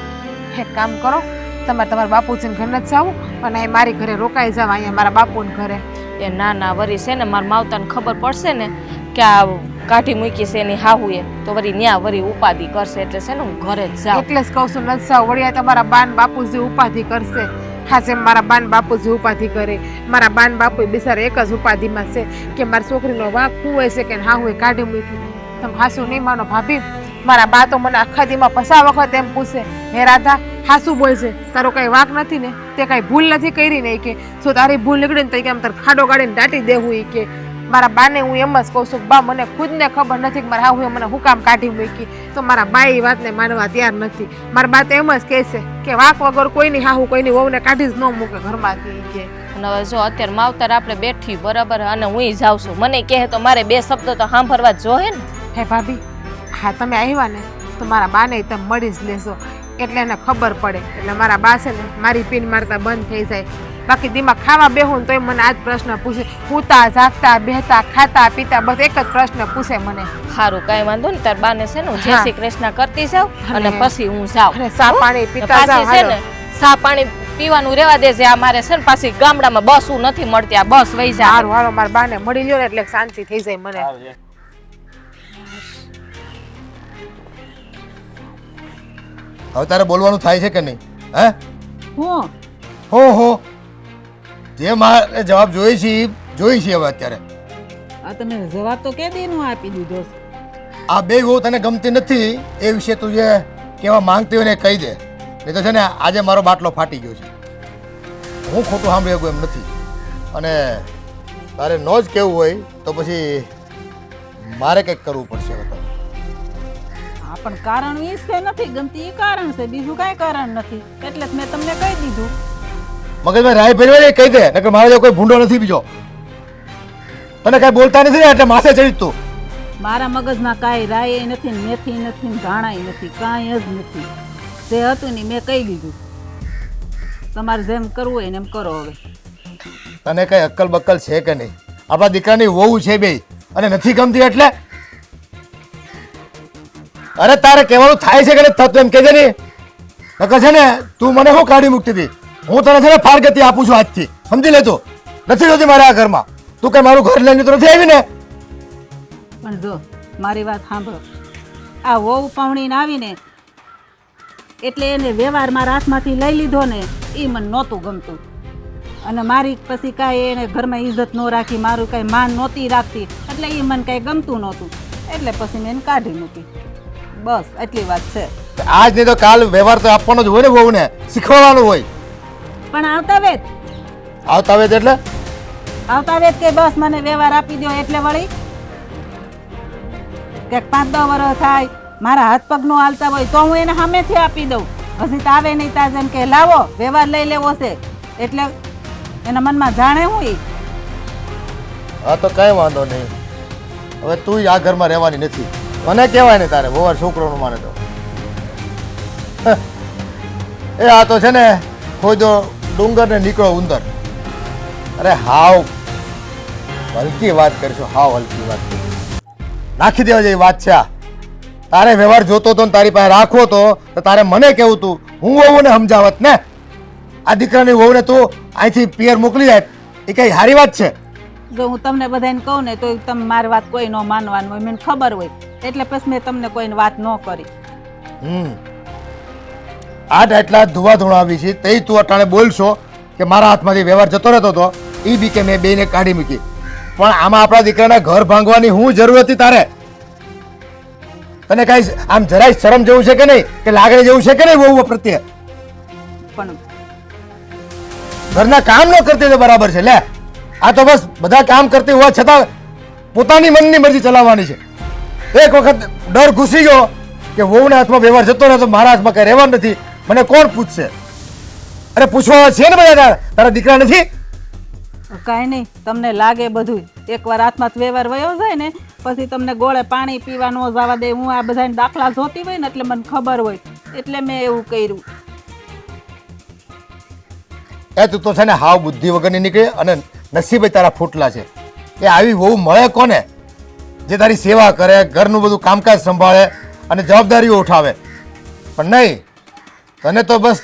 એક કામ કરો, તમારા બાપુજીને ઘર નથી જાવું અને અહીં મારી ઘરે રોકાઈ જાવ, અહીંયા મારા બાપુને ઘરે. એ ના ના વરી છે ને મારા માવતાને ખબર પડશે ને કે આ કાઢી મૂકી છે એની હાહુએ તો વરી ન્યા વરી ઉપાધિ કરશે એટલે છે ને હું ઘરે જ જાઉં. એટલે જ કહું છું નથી જાવ. વળી આ તમારા બાન બાપુજી ઉપાધિ કરશે. હા જેમ મારા બાન બાપુજી ઉપાધિ કરે, મારા બાન બાપુ બિચારા એક જ ઉપાધિમાં છે કે મારી છોકરીનો વાંક શું હોય છે કે હા હું કાઢી મૂકી. તમે હાસુ નહીં માનો ભાભી, મારા બા તો મને આખા દીમાં પસા વખત એમ પૂછે, હે રાધા હાસુ બોલશે, તારો કઈ વાંક નથી ને, તે કઈ ભૂલ નથી કરી ને કે જો તારી ભૂલ નીકળે ને તો કે આમ તારે ખાડો કાઢીને દાટી દેવું એ કે. મારા બાને હું એમ જ કહું છું બા મને ખુદને ખબર નથી કે મારા હાહુએ મને હું કામ કાઢી મૂકી. તો મારા બા એ વાતને માનવા તૈયાર નથી. મારા બા તો એમ જ કહે છે કે વાંક વગર કોઈની હાહુ કોઈની વહુને કાઢી જ ન મૂકે ઘરમાંથી કે. અને હવે જો અત્યારે માવતર આપણે બેઠી બરાબર અને હું જાઉં છું, મને કહે તો મારે બે શબ્દો તો સાંભળવા જ જોહે ને. હે ભાભી, હા તમે આવ્યા ને તો મારા બાને તમે મળી જ લેશો એટલે એને ખબર પડે. એટલે મારા બા છે ને મારી પીન મારતા બંધ થઈ જાય. બાકી દીમાં ખાવા બેહું તો મને આ જ પ્રશ્ન પૂછે, ઉતા જાગતા બેહતા ખાતા પીતા બસ એક જ પ્રશ્ન પૂછે મને. સારું કાંઈ વાંધો ને તાર બાને છે ને હું જય હા. શ્રી કૃષ્ણ કરતી જાઉં અને અને પછી હું જાઉં. અને ચા પાણી પીતા પાછી જાવ. છે હાલો. ને ચા પાણી પીવાનું રેવા દેજે. આ મારે છે ને પાછી ગામડામાં બસું નથી મળતી, આ બસ વહી જાય. સારું હાલો, મારા બાને મળી લ્યો ને એટલે શાંતિ થઈ જાય મને. હવે તારે બોલવાનું થાય છે કે નહીં? હે હું હો જે મારે જવાબ જોઈએ છે ઈ જોઈ છે હવે અત્યારે. આ તમે જવાબ તો કે દીનું આપી દીધો છે. આ બે વહુ તને ગમતી નથી એ વિશે તું જે કહેવા માંગતી હોય ને એ કહી દે, નહીં તો છે ને આજે મારો બાટલો ફાટી ગયો છે. હું ખોટું સાંભળી શકું એમ નથી, અને તારે ન જ કહેવું હોય તો પછી મારે કંઈક કરવું પડશે હવે તો. હા પણ કારણ ઈ છે નથી ગમતી, એ કારણ છે, બીજું કાંઈ કારણ નથી. એટલે જ મેં તમને કહી દીધું. મગજમાં રાય ભેરવે ને કહી દે, નકર મારા જેવો કોઈ ભૂંડો નથી બીજો. તને કાંઈ બોલતા નથી ને એટલે માથે ચડી તું. મારા મગજમાં કાંઈ રાય નથી ને મેથી નથી ને ધાણાય નથી, કાંઈ જ નથી. જે હતું ને મેં કહી દીધું. તમારે જેમ કરવું હોય ને એમ કરો. હવે તને કઈ અક્કલ બક્કલ છે કે નહીં? આપણા દીકરાની વહુ છે બે અને નથી ગમતી એટલે? અરે તારે કહેવાનું થાય છે કે નથી થતું એમ કહેજે નહીં. નકર છે ને તું મને શું કાઢી મૂકતી હતી? હું તને છે ને ફારગતી આપું છું આજથી, સમજી લે તું. નથી જોતી મારે આ ઘરમાં. તું કઈ મારું ઘર લઈને તો નથી આવી ને? પણ જો મારી વાત સાંભળો, આ વહુ પાવણીને આવીને એટલે એને વ્યવહાર મારા હાથમાંથી લઈ લીધો ને એ મને નહોતું ગમતું. અને મારી પછી કાંઈ એને ઘરમાં ઇજ્જત ન રાખી, મારું કાંઈ માન નહોતી રાખતી, એટલે એ મને કાંઈ ગમતું નહોતું. એટલે પછી મેં એને કાઢી મૂકી. બસ એટલી વાત છે. આજ નહીં તો કાલ વ્યવહાર તો આપવાનો જ હોય ને વહુને, શીખવાડવાનું હોય. પણ આવતા વેત એટલે આવતા વેત કે બસ મને વ્યવહાર આપી દો એટલે વળી કે 5-10 વર્ષ થાય મારા હાથ પગ નો હાલતા હોય તો હું એને સામેથી આપી દઉં. હજી તો આવે નહીં ત્યાં જેમ કે લાવો વ્યવહાર લઈ લેવો છે એટલે એના મનમાં જાણે હું ઈ. હા તો કઈ વાંધો નહીં. હવે તું આ ઘરમાં રહેવાની નથી. મને કહેવાય ને તારે વહુ છોકરોનું માને તો. એ આ તો છે ને ખોદો ડુંગર ને નીકળો ઉંદર. અરે હાવ હલકી વાત કરશો, હાવ હલકી વાત કરશો. નાખી દેવા જેવી વાત છે આ. તારે વ્યવહાર જોતો તો ને તારી પાસે રાખવો તો તારે મને કેવું તું, હું વહુને સમજાવત ને. આ દીકરાની વહુને તું અહીંથી પિયર મોકલી જાય એ કઈ સારી વાત છે? જો હું તમને બધાને કહું ને તો તમે મારી વાત કોઈ ન માનવાનું હોય, મને ખબર હોય એટલે પછી મેં તમને કોઈને વાત ન કરી. આટ એટલા ધુવા ધોણાવી છે તે તું અટાણે બોલશો કે મારા હાથમાંથી વ્યવહાર જતો રહેતો હતો એ બી કે મેં બેને કાઢી મૂકી. પણ આમાં આપણા દીકરાના ઘર ભાંગવાની શું જરૂર હતી તારે? તને કઈ આમ જરાય શરમ જેવું છે કે નહીં, કે લાગણી જેવું છે કે નહીં વહુ પ્રત્યે? પણ ઘરના કામ ન કરતી તો બરાબર છે લે. આ તો બસ બધા કામ કરતી હોવા છતાં પોતાની મનની મરજી ચલાવવાની છે. એક વખત ડર ઘૂસી ગયો કે વહુના હાથમાં વ્યવહાર જતો રહે તો મારા હાથમાં કઈ રહેવાનું નથી, મને કોણ પૂછશે? અરે પૂછવા છે ને બધા, તારા દીકરા નથી? કાંઈ નહીં, તમને લાગે બધું એકવાર હાથમાં વ્યવહાર વયો જાય ને પછી તમને ગોળે પાણી પીવા ન જવા દે. હું આ બધાને દાખલા જોતી હોય ને એટલે મને ખબર હોય એટલે મેં એવું કર્યું. એ તું તો છે ને હાવ બુદ્ધિ વગરની નીકળે અને નસીબ તારા ફૂટલા છે. એ આવી વહુ મળે કોને જે તારી સેવા કરે, ઘરનું બધું કામકાજ સંભાળે અને જવાબદારીઓ ઉઠાવે? પણ નહીં, તને તો બસ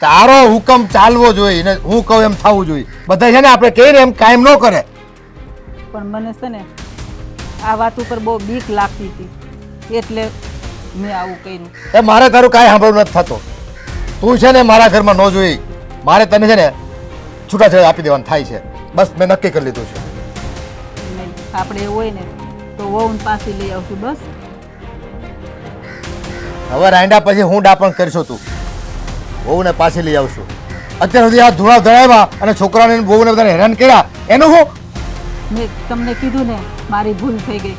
તારો હુકમ ચાલવો જોઈએ ને હું કહું એમ થવું જોઈએ. બધા છે ને આપણે કહીએ ને એમ કાયમ ન કરે. પણ મને છે ને આ વાત ઉપર બહુ બીક લાગતી હતી એટલે મેં આવું કર્યું. એ મારે તારું કાંઈ સાંભળવું નથી થતું. તું છે ને મારા ઘરમાં ન જોઈ, મારે તને છે ને છૂટાછેડા આપી દેવાનું થાય છે. બસ મેં નક્કી કરી લીધું છે. નહીં આપણે એવું હોય ને તો વહુને પાછી લઈ આવશું બસ. હવે રાંડા પછી હું ડાપણ કરીશું તું. વહુને પાછી લઈ આવશું. અત્યાર સુધી આ ધૂળા ધડાવ્યા અને છોકરાને ને વહુને બધાને હેરાન કર્યા એનું હું? મેં તમને કીધું ને મારી ભૂલ થઈ ગઈ.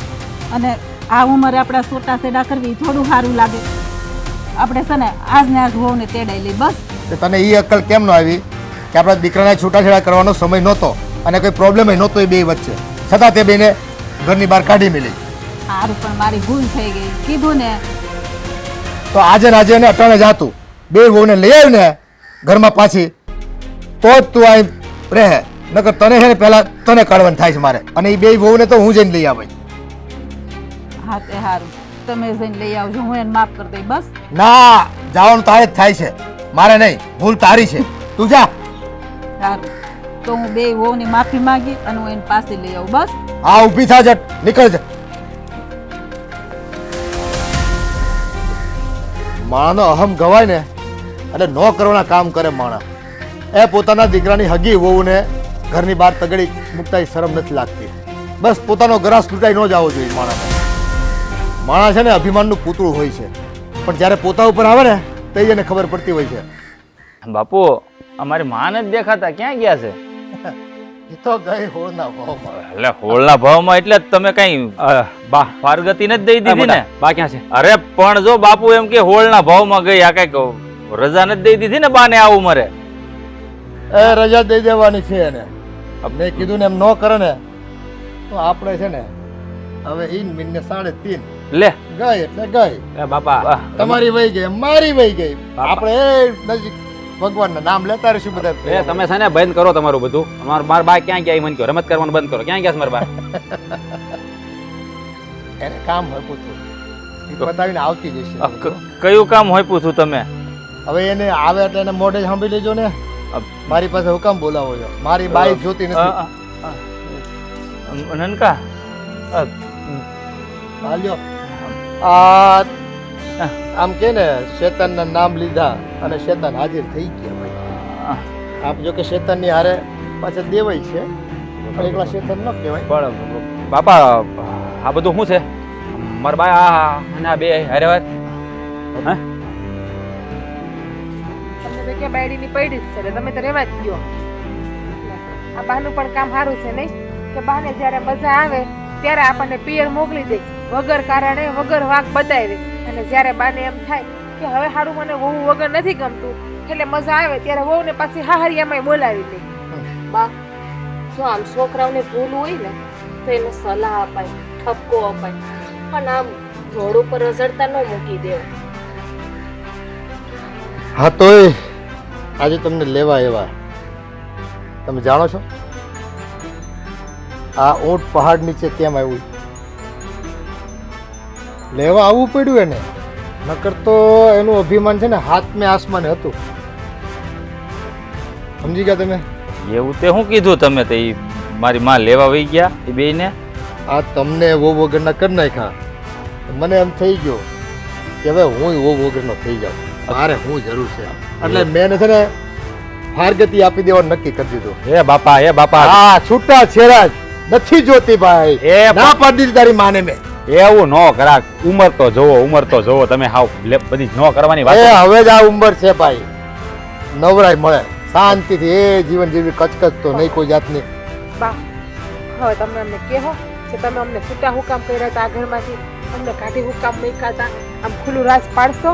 અને આ ઉંમરે આપણા છૂટાછેડા કરવી થોડું સારું લાગે. આપણે છે ને આજ ને આજ વહુને તેડાઈ લઈ બસ. તો તને એ અક્કલ કેમ ન આવી કે આપણા દીકરાને છૂટાછેડા કરવાનો સમય નહોતો અને કોઈ પ્રોબ્લેમ નહોતો એ બે વચ્ચે, છતાં તે બેને ઘરની બહાર કાઢી મેલી? સારું પણ મારી ભૂલ થઈ ગઈ. કીધું ને તો આજે રાજે એને અટાણે જાતું બે વહુને લઈ આવી ને ઘરમાં પાછી તો જ તું અહીં રહે. નકર તને છે ને પહેલા તને કાઢવાનું થાય છે મારે. અને એ બે વહુને તો હું જઈને લઈ આવે. હા તે સારું, તમે જઈને લઈ આવજો, હું એને માફ કરી દઈ બસ. ના, જવાનું તારે જ થાય છે, મારે નહીં. ભૂલ તારી છે, તું જા. સારું તો હું બે વહુની માફી માંગી અને હું એને પાસે લઈ આવું બસ. હા, ઊભી થા જટ, નીકળ જા. માણસનો અહમ ગવાય ને એટલે ન કરવાના કામ કરે માણસ. એ પોતાના દીકરાની હગી વહુને ઘરની બહાર તગડી મૂકતા શરમ નથી લાગતી. બસ પોતાનો ગ્રાસ લૂંટાઈ ન જવો જોઈએ માણસ. માણસ છે ને અભિમાનનું પૂતળું હોય છે, પણ જ્યારે પોતા ઉપર આવે ને તો એને ખબર પડતી હોય છે. બાપુ અમારી માં જ દેખાતા ક્યાં ગયા છે? એ તો ગઈ હોળના ભાવમાં. એટલે હોળના ભાવમાં એટલે જ તમે કઈ બા ફારગતી નથી દઈ દીધી ને? બા ક્યાં છે? અરે પણ જો બાપુ એમ કે હોળના ભાવમાં ગઈ, આ કઈક રજા નથી દઈ દીધી ને બાને આ ઉંમરે? એ રજા દઈ દેવાની છે એને. મેં કીધું ને એમ ન કરે ને તો આપણે છે ને હવે ઈન મહિને 3.5 લે ગઈ એટલે ગઈ. એ બાપા તમારી વહી ગઈ, મારી વહી ગઈ. આપણે એ નજીક ભગવાનના નામ લેતા રહીશું બધા. એ તમે છે ને બંધ કરો તમારું બધું. મારા બા ક્યાં ગયા એ મને કહો. રમત કરવાનું બંધ કરો. ક્યાં ગયા છે મારા બા? એને કામ હોય પૂછું એ બતાવીને આવતી જશે. કયું કામ હોય પૂછું તમે? હવે એને આવે એટલે એને મોઢે સાંભળી લેજો ને. મારી પાસે હુકમ બોલાવો છો? મારી બાઈ જોતી નથી. નનકા હાલ્યો. આ આમ કે ને શેતાનના નામ લીધા અને શેતાન હાજર થઈ ગયા ભાઈ. આપ જો કે શેતાનની હારે પાછળ દેવાય છે પણ એકલા શેતાન ન કહેવાય. પણ બાપા આ બધું શું છે? મારા બા અને આ બે હારે વાત હા તમને તો ક્યાં બાયડીની પડી જ છે એટલે તમે તો રહેવા જ ગયો. આ બાનું પણ કામ સારું છે નહીં કે બાને જ્યારે મજા આવે ત્યારે આપણને પિયર મોકલી દે વગર કારણે વગર વાંક બતાવે. અને જ્યારે બાને એમ થાય કે હવે સારું મને વહુ વગર નથી ગમતું એટલે મજા આવે ત્યારે વહુને પાછી હાહરિયામાં બોલાવી લે. બા જો આમ છોકરાઓને ભૂલ હોય ને તો એને સલાહ અપાય, ઠપકો અપાય, પણ આમ રોડ ઉપર રઝળતા ન મૂકી દેવું. હા તોય આજે તમને લેવા આવ્યા. તમે જાણો છો આ ઊંટ પહાડ નીચે કેમ આવ્યું? લેવા આવવું પડ્યું એને. નકર તો એનું અભિમાન છે ને હાથ મેં આસમાને હતું. સમજી ગયા તમે? એવું તે શું કીધું તમે? તે ઈ મારી માં લેવા વહી ગયા એ બેયને? આ તમને વો વગરના કરી નાખ્યા. મને એમ થઈ ગયો કે હવે હું વો વગરનો થઈ જાઉં. મારે હું જરૂર છે એટલે મેં છે ને ફારગતી આપી દેવાનું નક્કી કરી દીધું. એ બાપા એ બાપા હા, છૂટા છેડા જ નથી જોતી ભાઈ. એ ના પાડી દીધી તારી માને મેં. એવું નો કરા. ઉંમર તો જોવો, ઉંમર તો જોવો. તમે હાવ બધી નો કરવાની વાત. એ હવે જ આ ઉંમર છે ભાઈ, નવરાય મળે શાંતિથી એ જીવન જીવી કચકચ તો નહીં કોઈ જાતની. બા હવે તમે અમને કહો કે તમે અમને છૂટા હુકામ કર્યા હતા આ ઘરમાંથી, અમને કાઢી હુકામ મૂક્યા હતા, આમ ખુલ્લું રાજ પાડશો?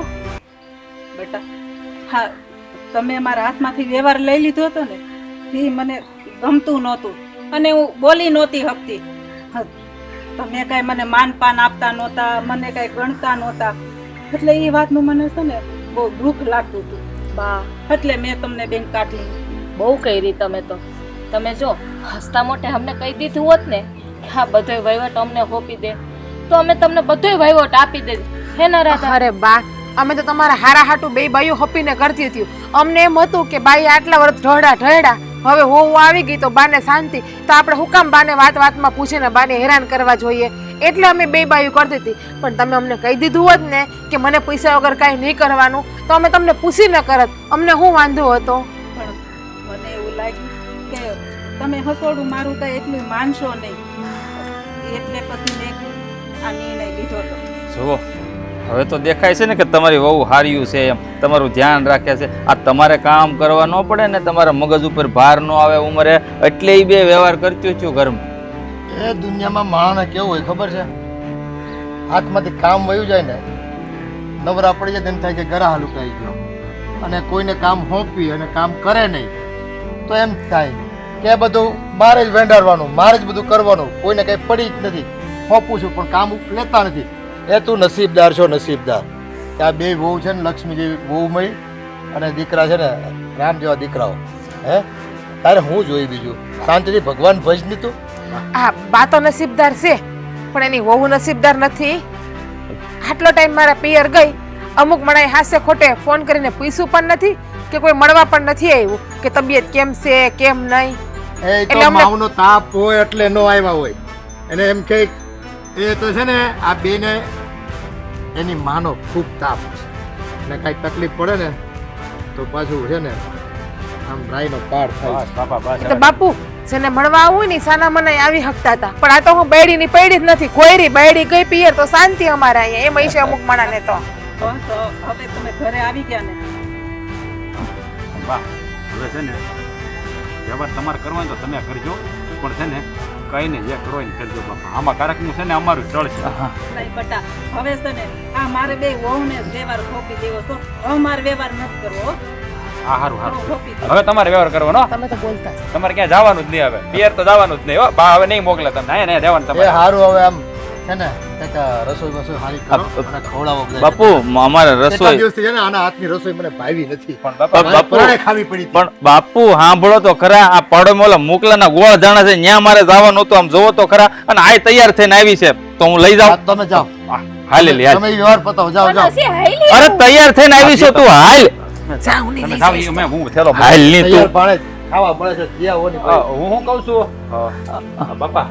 બેટા હા, તમે મારા હાથમાંથી વ્યવહાર લઈ લીધો હતો ને એ મને ગમતું નહોતું અને હું બોલી નહોતી શકતી. તમે કાંઈ મને માનપાન આપતા નહોતા, મને કાંઈ ગણતા નહોતા, એટલે એ વાતનું મને છે ને બહુ દુઃખ લાગતું હતું. બા એટલે મેં તમને બેન કાઢી. બહુ કરી તમે તો. તમે જો હસતા મોટે અમને કહી દીધું હોત ને કે આ બધો વહીવટ અમને સોંપી દે તો અમે તમને બધોય વહીવટ આપી દે હે ને રાધા? અરે બા, અમે તો તમારા હારા હાટું બે બાઈઓ હપીને કરતી હતી. અમને એમ હતું કે બાઈ આટલા વર્ષ ઢળડા હવે હું આવી ગઈ તો બાને શાંતિ, તો આપણે હું કામ બાને વાતમાં પૂછીને બાને હેરાન કરવા જોઈએ, એટલે અમે બે બાઈઓ કરતી હતી. પણ તમે અમને કહી દીધું હોત ને કે મને પૈસા વગર કાંઈ નહીં કરવાનું, તો અમે તમને પૂછી ન કરત. અમને શું વાંધો હતો? પણ મને એવું લાગ્યું કે તમે હસોડું મારું કઈ એટલું માનશો નહીં, એટલે પછી મેં આ નિર્ણય લીધો હતો. જુઓ, હવે તો દેખાય છે ને કે તમારી વહુ હાર્યું છે, એમ તમારું ધ્યાન રાખે છે. આ તમારે કામ કરવા ન પડે ને, તમારા મગજ ઉપર ભાર ન આવે ઉંમરે, એટલે એ બે વ્યવહાર કરતી છું ઘરમાં. એ દુનિયામાં માણસને કેવું હોય ખબર છે? હાથમાંથી કામ વયું જાય ને, નવરા પડી જાય તેમ થાય કે ગરાહ લુકાઈ ગયો. અને કોઈને કામ સોંપી અને કામ કરે નહીં તો એમ થાય કે બધું મારે જ વેંડારવાનું, મારે જ બધું કરવાનું, કોઈને કંઈ પડી જ નથી. સોંપું છું પણ કામ લેતા નથી. એ તું નસીબદાર છો, નસીબદાર કે આ બે વહુ છે ને, લક્ષ્મી જેવી વહુ મળી અને દીકરા છે ને રામ જેવા દીકરાઓ. હે તારે હું જોઈ બીજું? શાંતિથી ભગવાન ભજ નહીં તું? આ બા તો નસીબદાર છે, પણ એની વહુ નસીબદાર નથી. આટલો ટાઈમ મારા પિયર ગઈ, અમુક મણાએ હાસ્ય ખોટે ફોન કરીને પૂછ્યું પણ નથી કે કોઈ મળવા પણ નથી આવ્યું કે તબિયત કેમ છે કેમ નહીં. એ એટલે તો અમને- માવનો તાપ હોય એટલે નો આવ્યા હોય. એને એમ કે એ તો છે ને આ બેને એની માનો ખૂબ તાપ છે ને કાંઈ તકલીફ પડે ને તો પાછું છે ને આમ રાઈનો પાર થાય. બસ બાપા બસ એ તો બાપુ જેને મળવા આવું ને સાના મનાઈ આવી શકતા હતા, પણ આ તો હું બેડી ની પડી જ નથી. કોઈરી બેડી ગઈ પિયર તો શાંતિ અમારા અહીંયા એમ છે અમુક માણાને તો. બસ હવે તમે ઘરે આવી ગયા ને, બા હવે છે ને વ્યવહાર તમારે કરવાનો તો તમે કરજો, પણ છે ને કઈ ને જે કરો એને કરજો બાપા. આમાં કારકનું છે ને અમારું ચળ છે. નહીં બટા, હવે છે ને આ મારે બે વહુને જ વ્યવહાર સોંપી દેવો તો હવે મારે વ્યવહાર નથી કરવો. હા સારું સારું, સોંપી દો. હવે તમારે વ્યવહાર કરવાનો. તમે તો બોલતા જ. તમારે ક્યાં જવાનું જ નહીં, હવે પિયર તો જવાનું જ નહીં હો બા. હવે નહીં મોકલે તમને, અહીંયા જવાનું એ તમારે. સારું હવે આમ છે ને કંઈક રસોઈ બસોઈ સારી કરો અને ખવડાવો બધા. બાપુ અમારે કેટલા રસોઈ દિવસથી છે ને આના હાથની રસોઈ મને ભાવી નથી. પણ બાપા મારે બાપુ પરાણે ખાવી પડી હતી. પણ બાપુ સાંભળો તો ખરા, આ પડો ઓલા મોકલાના ગોળ જાણે છે, ન્યા મારે જવાનું હતું, આમ જોવો તો ખરા. અને આ તૈયાર થઈને આવી છે તો હું લઈ હા, જાઉં. તમે જાઓ, હાલે લે હાલ. તમે ઈ વ્યવહાર પતાવો, જાઓ જાઓ. અરે તૈયાર થઈને આવી છો તું, હાલ જાઉં નહીં તમે લઈ જાઓ, જઈશ. ઈ હું થેલો હાલ ની તૈયાર તું. પાણે જ ખાવા મળે છે, જ્યાં હોની ભાઈ. હું શું કહું છું બાપા,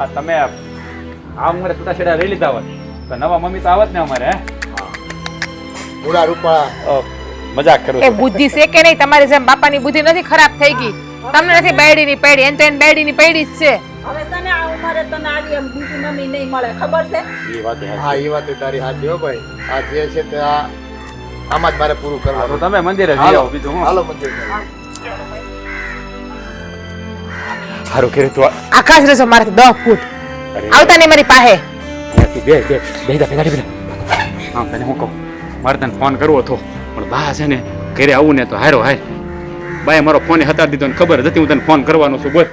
આ તમે આ ઉંમરે છૂટાછેડા લઈ લીધા હોત તો નવા મમ્મી તો આવત ને અમારે. હે ભૂરા રૂપા મજાક કરું એ છું. બુદ્ધિ છે કે નહીં તમારી જેમ? બાપાની બુદ્ધિ નથી ખરાબ થઈ ગઈ, તમને નથી બેડી ની પડી, એને તો એને બેડી ની પડી જ છે. હવે છે ને આ ઉંમરે તને આવી એમ બીજી મમ્મી નહીં મળે, ખબર છે? ઈ વાત હે. હા, એ વાત તારી સાચી હો ભાઈ. આ જે છે તે આમાં જ મારે પૂરું હા, તો કરવાનું. તમે મંદિરે જઈ હાલો આવો, બીજું હું. હાલો મંદિર જાઓ. સારું કર્યું તું. આકાશ રહેશો મારાથી 10 ફૂટ અરે, આવતા નહીં મારી પાસે. તું બે જા પેલા હા, તને હું કહું, મારે તને ફોન કરવો હતો પણ બા છે ને ઘરે આવું ને તો હારો હાર. બાએ મારો ફોન હતાડી દીધો ને ખબર જ હતી હું તને ફોન કરવાનો છું. બોલ